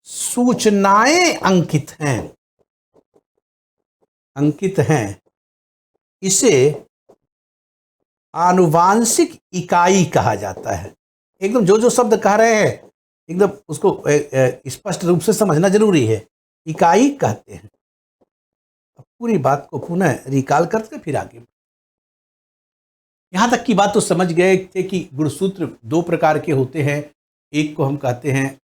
सूचनाएं अंकित हैं। इसे आनुवांशिक इकाई कहा जाता है। एकदम जो शब्द कह रहे हैं एकदम उसको स्पष्ट रूप से समझना जरूरी है। इकाई कहते हैं। पूरी बात को पुनः रिकॉल करके फिर आगे। यहां तक की बात तो समझ गए थे कि गुणसूत्र दो प्रकार के होते हैं। एक को हम कहते हैं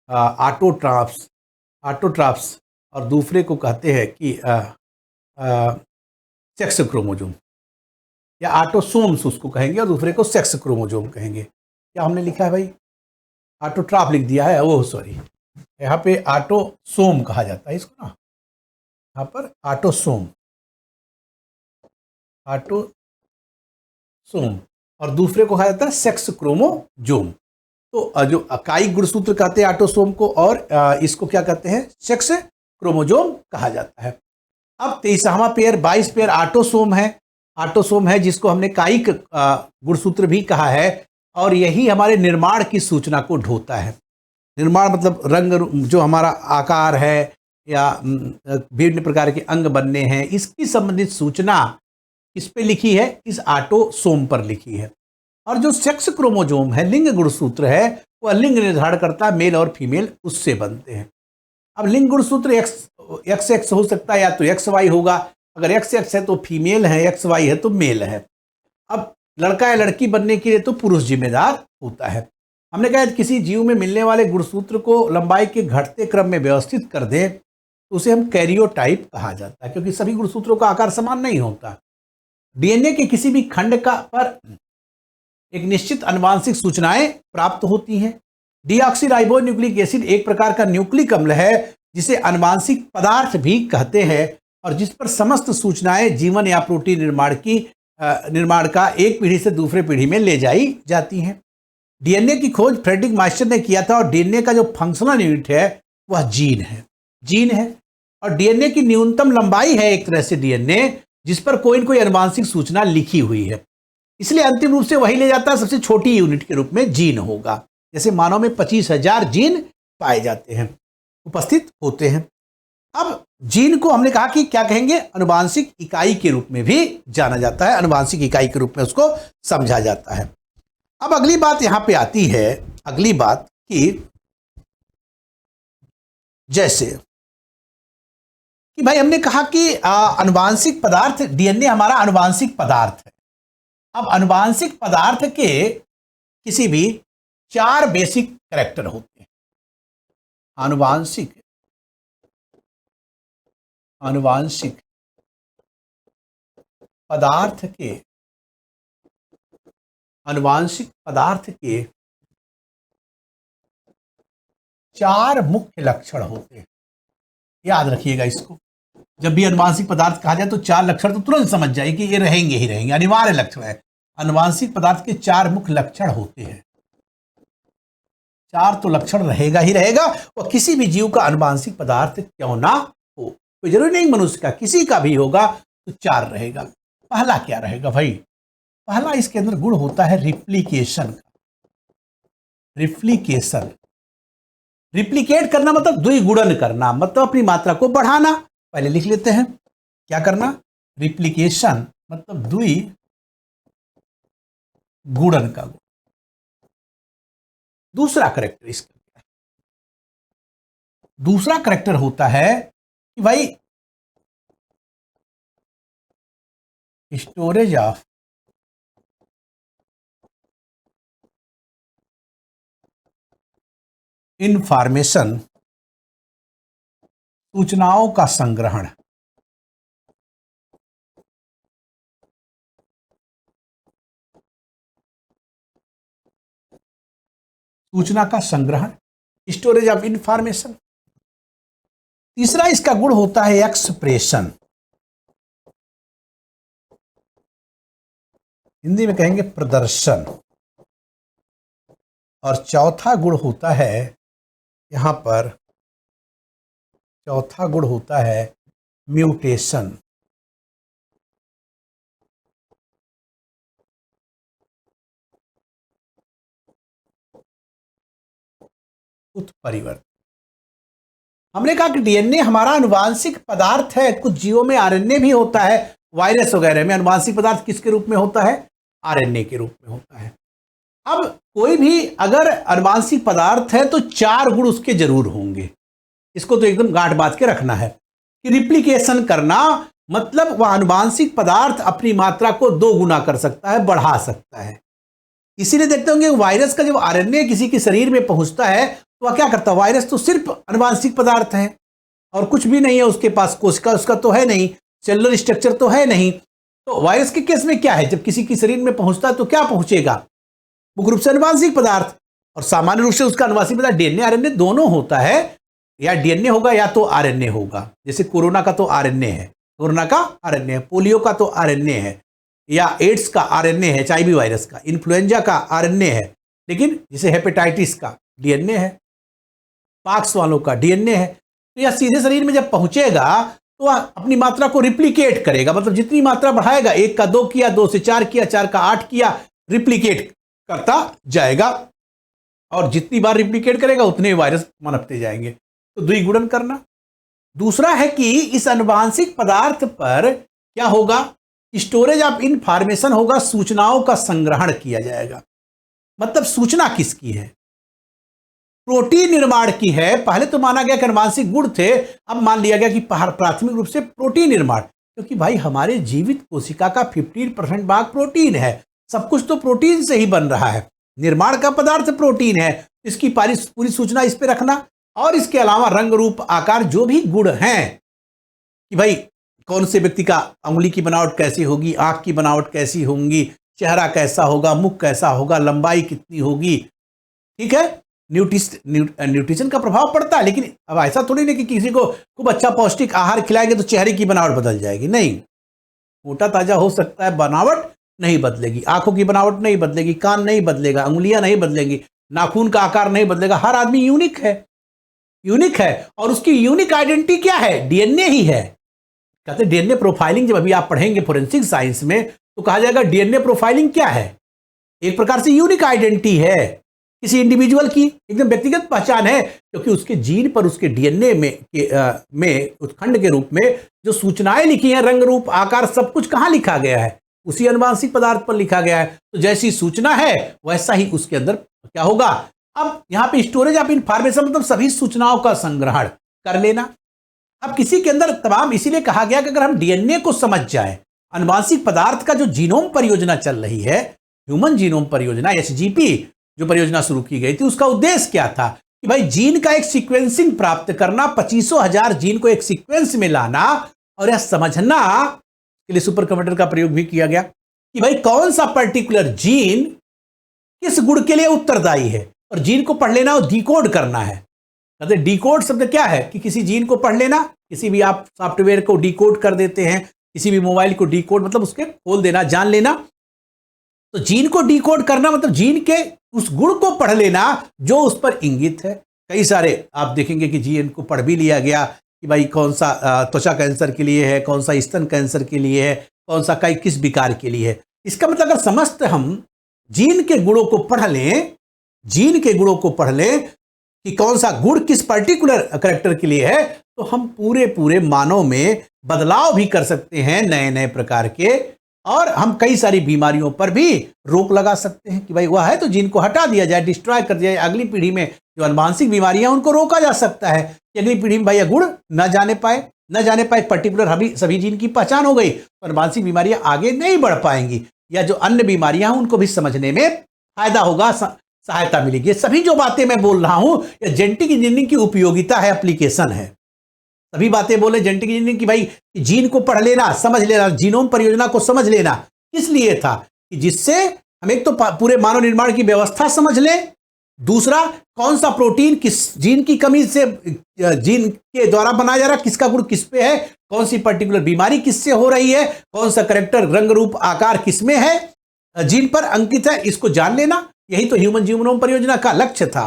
ऑटोट्राफ्स और दूसरे को कहते हैं कि सेक्स क्रोमोजोम या ऑटोसोम्स उसको कहेंगे, और दूसरे को सेक्स क्रोमोजोम कहेंगे। क्या हमने लिखा है भाई? ऑटोट्राफ लिख दिया है, वो सॉरी, यहाँ पे ऑटोसोम कहा जाता है इसको ना, यहाँ पर ऑटोसोम और दूसरे को कहा जाता है सेक्स क्रोमोजोम। तो जो इकाई गुणसूत्र कहते हैं ऑटोसोम को, और इसको क्या कहते हैं? सेक्स क्रोमोजोम कहा जाता है। अब 23वां पेयर 22 पेयर ऑटोसोम है जिसको हमने कायिक गुणसूत्र भी कहा है, और यही हमारे निर्माण की सूचना को ढोता है। निर्माण मतलब रंग, जो हमारा आकार है या विभिन्न प्रकार के अंग बनने हैं, इसकी संबंधित सूचना इस पे लिखी है, इस ऑटोसोम पर लिखी है। और जो सेक्स क्रोमोजोम है, लिंग गुणसूत्र है, वह लिंग निर्धारण करता है, मेल और फीमेल उससे बनते हैं। अब लिंग गुणसूत्र एक्स हो सकता है या तो एक्स वाई होगा। अगर एक्स है तो फीमेल है, एक्स वाई है तो मेल है। अब लड़का या लड़की बनने के लिए तो पुरुष जिम्मेदार होता है। हमने कहा किसी जीव में मिलने वाले गुणसूत्र को लंबाई के घटते क्रम में व्यवस्थित कर दें तो उसे हम कैरियोटाइप कहा जाता है, क्योंकि सभी गुणसूत्रों का आकार समान नहीं होता। डीएनए के किसी भी खंड का पर एक निश्चित आनुवांशिक सूचनाएं प्राप्त होती हैं। डीऑक्सीराइबो न्यूक्लिक एसिड एक प्रकार का न्यूक्लिक अम्ल है जिसे आनुवांशिक पदार्थ भी कहते हैं और जिस पर समस्त सूचनाएं जीवन या प्रोटीन निर्माण का एक पीढ़ी से दूसरे पीढ़ी में ले जाई जाती हैं। डीएनए की खोज फ्रेडरिक मास्टर ने किया था और डीएनए का जो फंक्शनल यूनिट है वह जीन है और डीएनए की न्यूनतम लंबाई है एक तरह से डीएनए जिस पर कोई न कोई आनुवांशिक सूचना लिखी हुई है। इसलिए अंतिम रूप से वही ले जाता है, सबसे छोटी यूनिट के रूप में जीन होगा। जैसे मानव में 25,000 जीन पाए जाते हैं, उपस्थित होते हैं। अब जीन को हमने कहा कि क्या कहेंगे, आनुवांशिक इकाई के रूप में भी जाना जाता है, आनुवांशिक इकाई के रूप में उसको समझा जाता है। अब अगली बात यहां पे आती है, अगली बात कि जैसे कि भाई हमने कहा कि आनुवांशिक पदार्थ, डीएनए हमारा आनुवांशिक पदार्थ है। अब आनुवांशिक पदार्थ के किसी भी 4 बेसिक कैरेक्टर होते हैं। आनुवांशिक पदार्थ के 4 मुख्य लक्षण होते हैं। याद रखिएगा इसको, जब भी आनुवांशिक पदार्थ कहा जाए तो 4 लक्षण तो तुरंत समझ जाए कि ये रहेंगे ही रहेंगे, अनिवार्य लक्षण है। आनुवांशिक पदार्थ के 4 मुख्य लक्षण होते हैं। 4 तो लक्षण रहेगा ही रहेगा, और किसी भी जीव का आनुवांशिक पदार्थ क्यों ना हो, कोई जरूरी नहीं मनुष्य का, किसी का भी होगा तो 4 रहेगा। पहला क्या रहेगा भाई? पहला इसके अंदर गुण होता है रिप्लिकेशन का। रिप्लिकेट करना मतलब द्विगुणन करना, मतलब अपनी मात्रा को बढ़ाना। पहले लिख लेते हैं क्या करना, रिप्लिकेशन मतलब द्विगुणन का गुण। दूसरा करेक्टर इसका, दूसरा करेक्टर होता है कि भाई स्टोरेज ऑफ इंफॉर्मेशन, सूचनाओं का संग्रहण। सूचना का संग्रहण, स्टोरेज ऑफ इंफॉर्मेशन। तीसरा इसका गुण होता है एक्सप्रेशन, हिंदी में कहेंगे प्रदर्शन। और चौथा गुण होता है यहां पर, चौथा गुण होता है म्यूटेशन, उत्परिवर्तन। हमने कहा कि डीएनए हमारा आनुवांशिक पदार्थ है। कुछ जीवों में आरएनए भी होता है, वायरस वगैरह में आनुवांशिक पदार्थ किसके रूप में होता है? आरएनए के रूप में होता है। अब कोई भी अगर आनुवांशिक पदार्थ है तो 4 गुण उसके जरूर होंगे। इसको तो एकदम गांठ बांध के रखना है कि रिप्लिकेशन करना मतलब वह आनुवांशिक पदार्थ अपनी मात्रा को 2 गुना कर सकता है, बढ़ा सकता है। इसीलिए देखते होंगे वायरस का जब आरएनए किसी के शरीर में पहुंचता है तो वह क्या करता है? वायरस तो सिर्फ आनुवांशिक पदार्थ है और कुछ भी नहीं है उसके पास, कोशिका उसका तो है नहीं, सेलुलर स्ट्रक्चर तो है नहीं। तो वायरस के केस में क्या है, जब किसी के शरीर में पहुंचता है तो क्या पहुंचेगा? मुख्य रूप से आनुवांशिक पदार्थ, और सामान्य रूप से उसका आनुवांशिक पदार्थ डीएनए आरएनए दोनों होता है, या डीएनए होगा या तो आरएनए होगा। जैसे कोरोना का तो आरएनए है, कोरोना का आरएनए है, पोलियो का तो आरएनए है, या एड्स का आरएनए है, एचआईवी वायरस का, इन्फ्लुएंजा का आरएनए है, लेकिन जैसे हेपेटाइटिस का डीएनए है, पॉक्स वालों का डीएनए है। तो यह सीधे शरीर में जब पहुंचेगा तो वह अपनी मात्रा को रिप्लिकेट करेगा, मतलब जितनी मात्रा बढ़ाएगा, 1 का 2 किया, 2 से 4 किया, 4 का 8 किया, रिप्लिकेट करता जाएगा, और जितनी बार रिप्लिकेट करेगा उतने वायरस पनपते जाएंगे। तो द्विगुणन करना। दूसरा है कि इस आनुवांशिक पदार्थ पर क्या होगा? स्टोरेज ऑफ इंफॉर्मेशन होगा, सूचनाओं का संग्रहण किया जाएगा। मतलब सूचना किसकी है? प्रोटीन निर्माण की है। पहले तो माना गया कि आनुवांशिक गुण थे, अब मान लिया गया कि प्राथमिक रूप से प्रोटीन निर्माण, क्योंकि भाई हमारे जीवित कोशिका का 15% भाग प्रोटीन है, सब कुछ तो प्रोटीन से ही बन रहा है, निर्माण का पदार्थ प्रोटीन है। इसकी पूरी सूचना इस पे रखना, और इसके अलावा रंग रूप आकार जो भी गुण हैं कि भाई कौन से व्यक्ति का अंगुली की बनावट कैसी होगी, आंख की बनावट कैसी होंगी, चेहरा कैसा होगा, मुख कैसा होगा, लंबाई कितनी होगी, ठीक है। न्यूट्रिशन का प्रभाव पड़ता है, लेकिन अब ऐसा थोड़ी नहीं कि किसी को खूब अच्छा पौष्टिक आहार खिलाएंगे तो चेहरे की बनावट बदल जाएगी, नहीं। मोटा ताजा हो सकता है, बनावट नहीं बदलेगी, आंखों की बनावट नहीं बदलेगी, कान नहीं बदलेगा, उंगलियां नहीं बदलेंगी, नाखून का आकार नहीं बदलेगा। हर आदमी यूनिक है, यूनिक है। और उसकी यूनिक आइडेंटिटी क्या है? डीएनए ही है। कहते हैं डीएनए प्रोफाइलिंग, जब अभी आप पढ़ेंगे फोरेंसिक साइंस में तो कहा जाएगा डीएनए प्रोफाइलिंग क्या है? एक प्रकार से यूनिक आइडेंटिटी है, किसी इंडिविजुअल की एकदम व्यक्तिगत पहचान है, क्योंकि उसके जीन पर, उसके डीएनए में उस खंड के रूप में जो सूचनाएं लिखी हैं, रंग रूप आकार सब कुछ कहाँ लिखा गया है? उसी अनुवांशिक पदार्थ पर लिखा गया है। तो जैसी सूचना है वैसा ही उसके अंदर क्या होगा। अब यहाँ पे स्टोरेज ऑफ इंफॉर्मेशन मतलब सभी सूचनाओं का संग्रहण कर लेना। अब किसी के अंदर तमाम, इसीलिए कहा गया कि अगर हम डीएनए को समझ जाए, अनुवांशिक पदार्थ का जो जीनोम परियोजना चल रही है, ह्यूमन जीनोम परियोजना एसजीपी जो परियोजना शुरू की गई थी, उसका उद्देश्य क्या था कि भाई जीन का एक सीक्वेंसिंग प्राप्त करना, 25,000 जीन को एक सीक्वेंस में लाना और यह समझना के लिए सुपर कंप्यूटर का प्रयोग भी किया गया कि भाई कौन सा पर्टिकुलर जीन किस गुण के लिए उत्तरदायी है, और जीन को पढ़ लेना और डिकोड करना है। कहते डिकोड शब्द क्या है कि किसी जीन को पढ़ लेना, किसी भी आप सॉफ्टवेयर को डिकोड कर देते हैं, किसी भी मोबाइल को डिकोड मतलब उसके खोल देना, जान लेना। तो जीन को डिकोड करना मतलब जीन के उस गुण को पढ़ लेना जो उस पर इंगित है। कई सारे आप देखेंगे कि जीन को पढ़ भी लिया गया कि भाई कौन सा त्वचा कैंसर के लिए है, कौन सा स्तन कैंसर के लिए है, कौन सा किस विकार के लिए है। इसका मतलब अगर समस्त हम जीन के गुणों को पढ़ लें, जीन के गुणों को पढ़ लें कि कौन सा गुण किस पर्टिकुलर कैरेक्टर के लिए है, तो हम पूरे मानव में बदलाव भी कर सकते हैं नए नए प्रकार के, और हम कई सारी बीमारियों पर भी रोक लगा सकते हैं कि भाई वह है तो जीन को हटा दिया जाए, डिस्ट्रॉय कर दिया जाए। अगली पीढ़ी में जो अनुवांशिक बीमारियां उनको रोका जा सकता है कि अगली पीढ़ी में भाई यह गुण न जाने पाए पर्टिकुलर सभी जीन की पहचान हो गई तो अनुवांशिक बीमारियां आगे नहीं बढ़ पाएंगी, या जो अन्य बीमारियां हैं उनको भी समझने में फायदा होगा, सहायता मिलेगी। सभी जो बातें मैं बोल रहा हूं यह जेनेटिक इंजीनियरिंग की उपयोगिता है, एप्लीकेशन है। सभी बातें बोले जेनेटिक इंजीनियरिंग की भाई जीन को पढ़ लेना, समझ लेना, जीनोम परियोजना को समझ लेना किस लिए था कि जिससे हम एक तो पूरे मानव निर्माण की व्यवस्था समझ लें, दूसरा कौन सा प्रोटीन किस जीन की कमी से जीन के द्वारा बनाया जा रहा है, किसका गुण किस पे है, कौन सी पर्टिकुलर बीमारी किससे हो रही है, कौन सा कैरेक्टर रंग रूप आकार किसमें है, जीन पर अंकित है, इसको जान लेना। यही तो ह्यूमन जीनोम परियोजना का लक्ष्य था।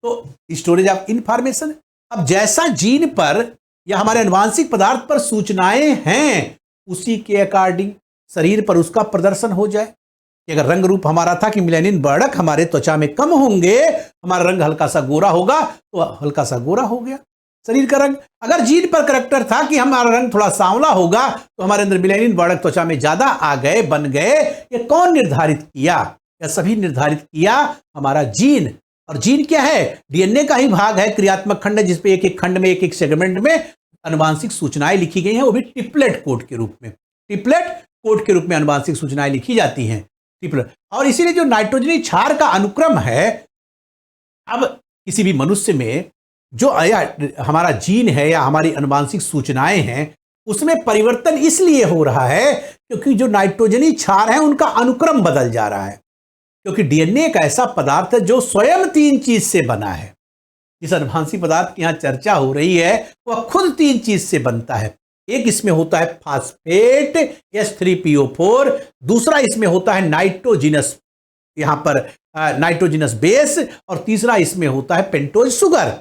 तो स्टोरेज ऑफ इंफॉर्मेशन, अब जैसा जीन पर या हमारे अनुवांशिक पदार्थ पर सूचनाएं हैं उसी के अकॉर्डिंग शरीर पर उसका प्रदर्शन हो जाए कि अगर रंग रूप हमारा था कि मेलानिन वर्णक हमारे त्वचा में कम होंगे, हमारा रंग हल्का सा गोरा होगा तो हल्का सा गोरा हो गया शरीर का रंग। अगर जीन पर करैक्टर था कि हमारा रंग थोड़ा सांवला होगा तो हमारे अंदर मेलानिन वर्णक त्वचा में ज्यादा आ गए, बन गए। ये कौन निर्धारित किया? यह सभी निर्धारित किया हमारा जीन। और जीन क्या है? डीएनए का ही भाग है, क्रियात्मक खंड, जिसपे एक एक खंड में एक एक सेगमेंट में अनुवांशिक सूचनाएं लिखी गई हैं, वो भी ट्रिपलेट कोड के रूप में, ट्रिपलेट कोड के रूप में अनुवांशिक सूचनाएं लिखी जाती हैं, ट्रिपलेट। और इसीलिए जो नाइट्रोजनी क्षार का अनुक्रम है, अब किसी भी मनुष्य में जो हमारा जीन है या हमारी अनुवांशिक सूचनाएं हैं उसमें परिवर्तन इसलिए हो रहा है क्योंकि जो नाइट्रोजनी क्षार है उनका अनुक्रम बदल जा रहा है। क्योंकि डीएनए एक ऐसा पदार्थ है जो स्वयं 3 चीज से बना है। जिस अनुवांशिक पदार्थ की यहां चर्चा हो रही है वह खुद 3 चीज से बनता है। एक इसमें होता है फास्फेट H3PO4, दूसरा इसमें होता है नाइट्रोजिनस, यहां पर नाइट्रोजिनस बेस, और तीसरा इसमें होता है पेंटोज शुगर।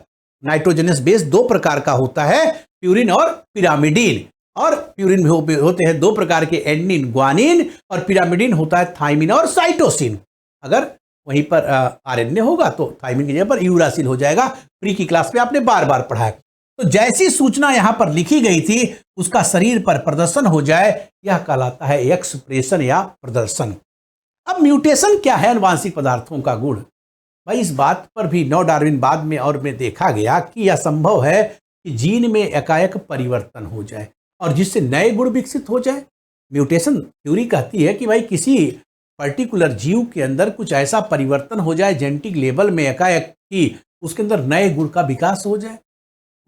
नाइट्रोजनस बेस 2 प्रकार का होता है, प्यूरिन और पिरामिडिन। और प्यूरिन में होते हैं 2 प्रकार के, एडेनिन ग्वानिन, और पिरामिडिन होता है थाइमिन और साइटोसिन। अगर वहीं पर आरएनए होगा तो थाइमिन की जगह पर यूरासिल हो जाएगा। प्री की क्लास में आपने बार बार पढ़ा है। तो जैसी सूचना यहां पर लिखी गई थी उसका शरीर पर प्रदर्शन हो जाए, यह कहलाता है एक्सप्रेशन या प्रदर्शन। अब म्यूटेशन क्या है अनुवांशिक पदार्थों का गुण? भाई इस बात पर भी नव डार्विनवाद में और में देखा गया कि यह संभव है कि जीन में एकाएक परिवर्तन हो जाए और जिससे नए गुण विकसित हो जाए। म्यूटेशन थ्योरी कहती है कि भाई किसी पर्टिकुलर जीव के अंदर कुछ ऐसा परिवर्तन हो जाए जेनेटिक लेवल में एकाएक कि उसके अंदर नए गुण का विकास हो जाए,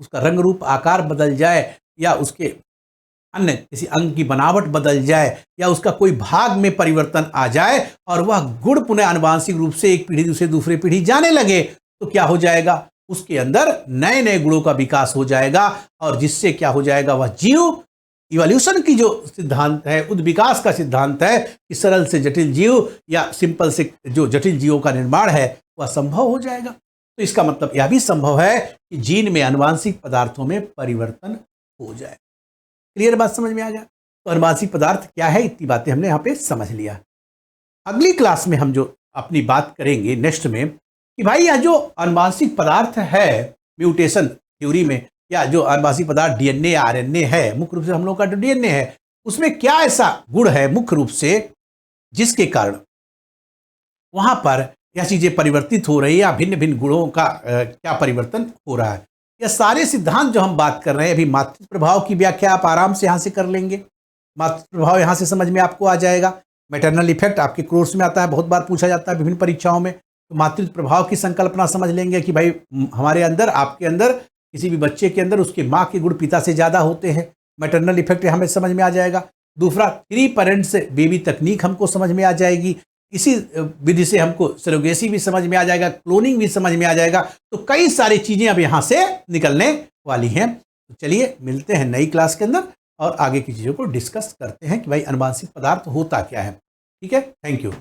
उसका रंग रूप आकार बदल जाए या उसके अन्य किसी अंग की बनावट बदल जाए या उसका कोई भाग में परिवर्तन आ जाए और वह गुण पुनः आनुवांशिक रूप से एक पीढ़ी से दूसरी पीढ़ी जाने लगे, तो क्या हो जाएगा, उसके अंदर नए नए गुणों का विकास हो जाएगा और जिससे क्या हो जाएगा, वह जीव इवोल्यूशन की जो सिद्धांत है, उद्विकास का सिद्धांत है कि सरल से जटिल जीव या सिंपल से जो जटिल जीवों का निर्माण है वह संभव हो जाएगा। तो इसका मतलब यह भी संभव है कि जीन में आनुवांशिक पदार्थों में परिवर्तन हो जाए। क्लियर बात समझ में आ गया? तो आनुवांशिक पदार्थ क्या है, इतनी बातें हमने यहाँ पे समझ लिया। अगली क्लास में हम जो अपनी बात करेंगे नेक्स्ट में कि भाई यह जो आनुवांशिक पदार्थ है म्यूटेशन थ्योरी में, या जो आनुवांशिक पदार्थ डीएनए आरएनए है, मुख्य रूप से हम लोग का जो डीएनए है उसमें क्या ऐसा गुण है मुख्य रूप से जिसके कारण वहां पर यह चीजें परिवर्तित हो रही है या भिन्न भिन्न गुणों का क्या परिवर्तन हो रहा है। यह सारे सिद्धांत जो हम बात कर रहे हैं, अभी मातृत्व प्रभाव की व्याख्या आप आराम से यहाँ से कर लेंगे, मातृत्व प्रभाव यहाँ से समझ में आपको आ जाएगा। मैटरनल इफेक्ट आपके कोर्स में आता है, बहुत बार पूछा जाता है विभिन्न परीक्षाओं में, तो मातृत्व प्रभाव की संकल्पना समझ लेंगे कि भाई हमारे अंदर, आपके अंदर, किसी भी बच्चे के अंदर उसके माँ के गुण पिता से ज़्यादा होते हैं। मैटरनल इफेक्ट हमें समझ में आ जाएगा। दूसरा, 3 पेरेंट्स बेबी तकनीक हमको समझ में आ जाएगी। इसी विधि से हमको सरोगेसी भी समझ में आ जाएगा, क्लोनिंग भी समझ में आ जाएगा। तो कई सारी चीज़ें अब यहाँ से निकलने वाली हैं। तो चलिए मिलते हैं नई क्लास के अंदर और आगे की चीज़ों को डिस्कस करते हैं कि भाई आनुवांशिक पदार्थ होता क्या है। ठीक है, थैंक यू।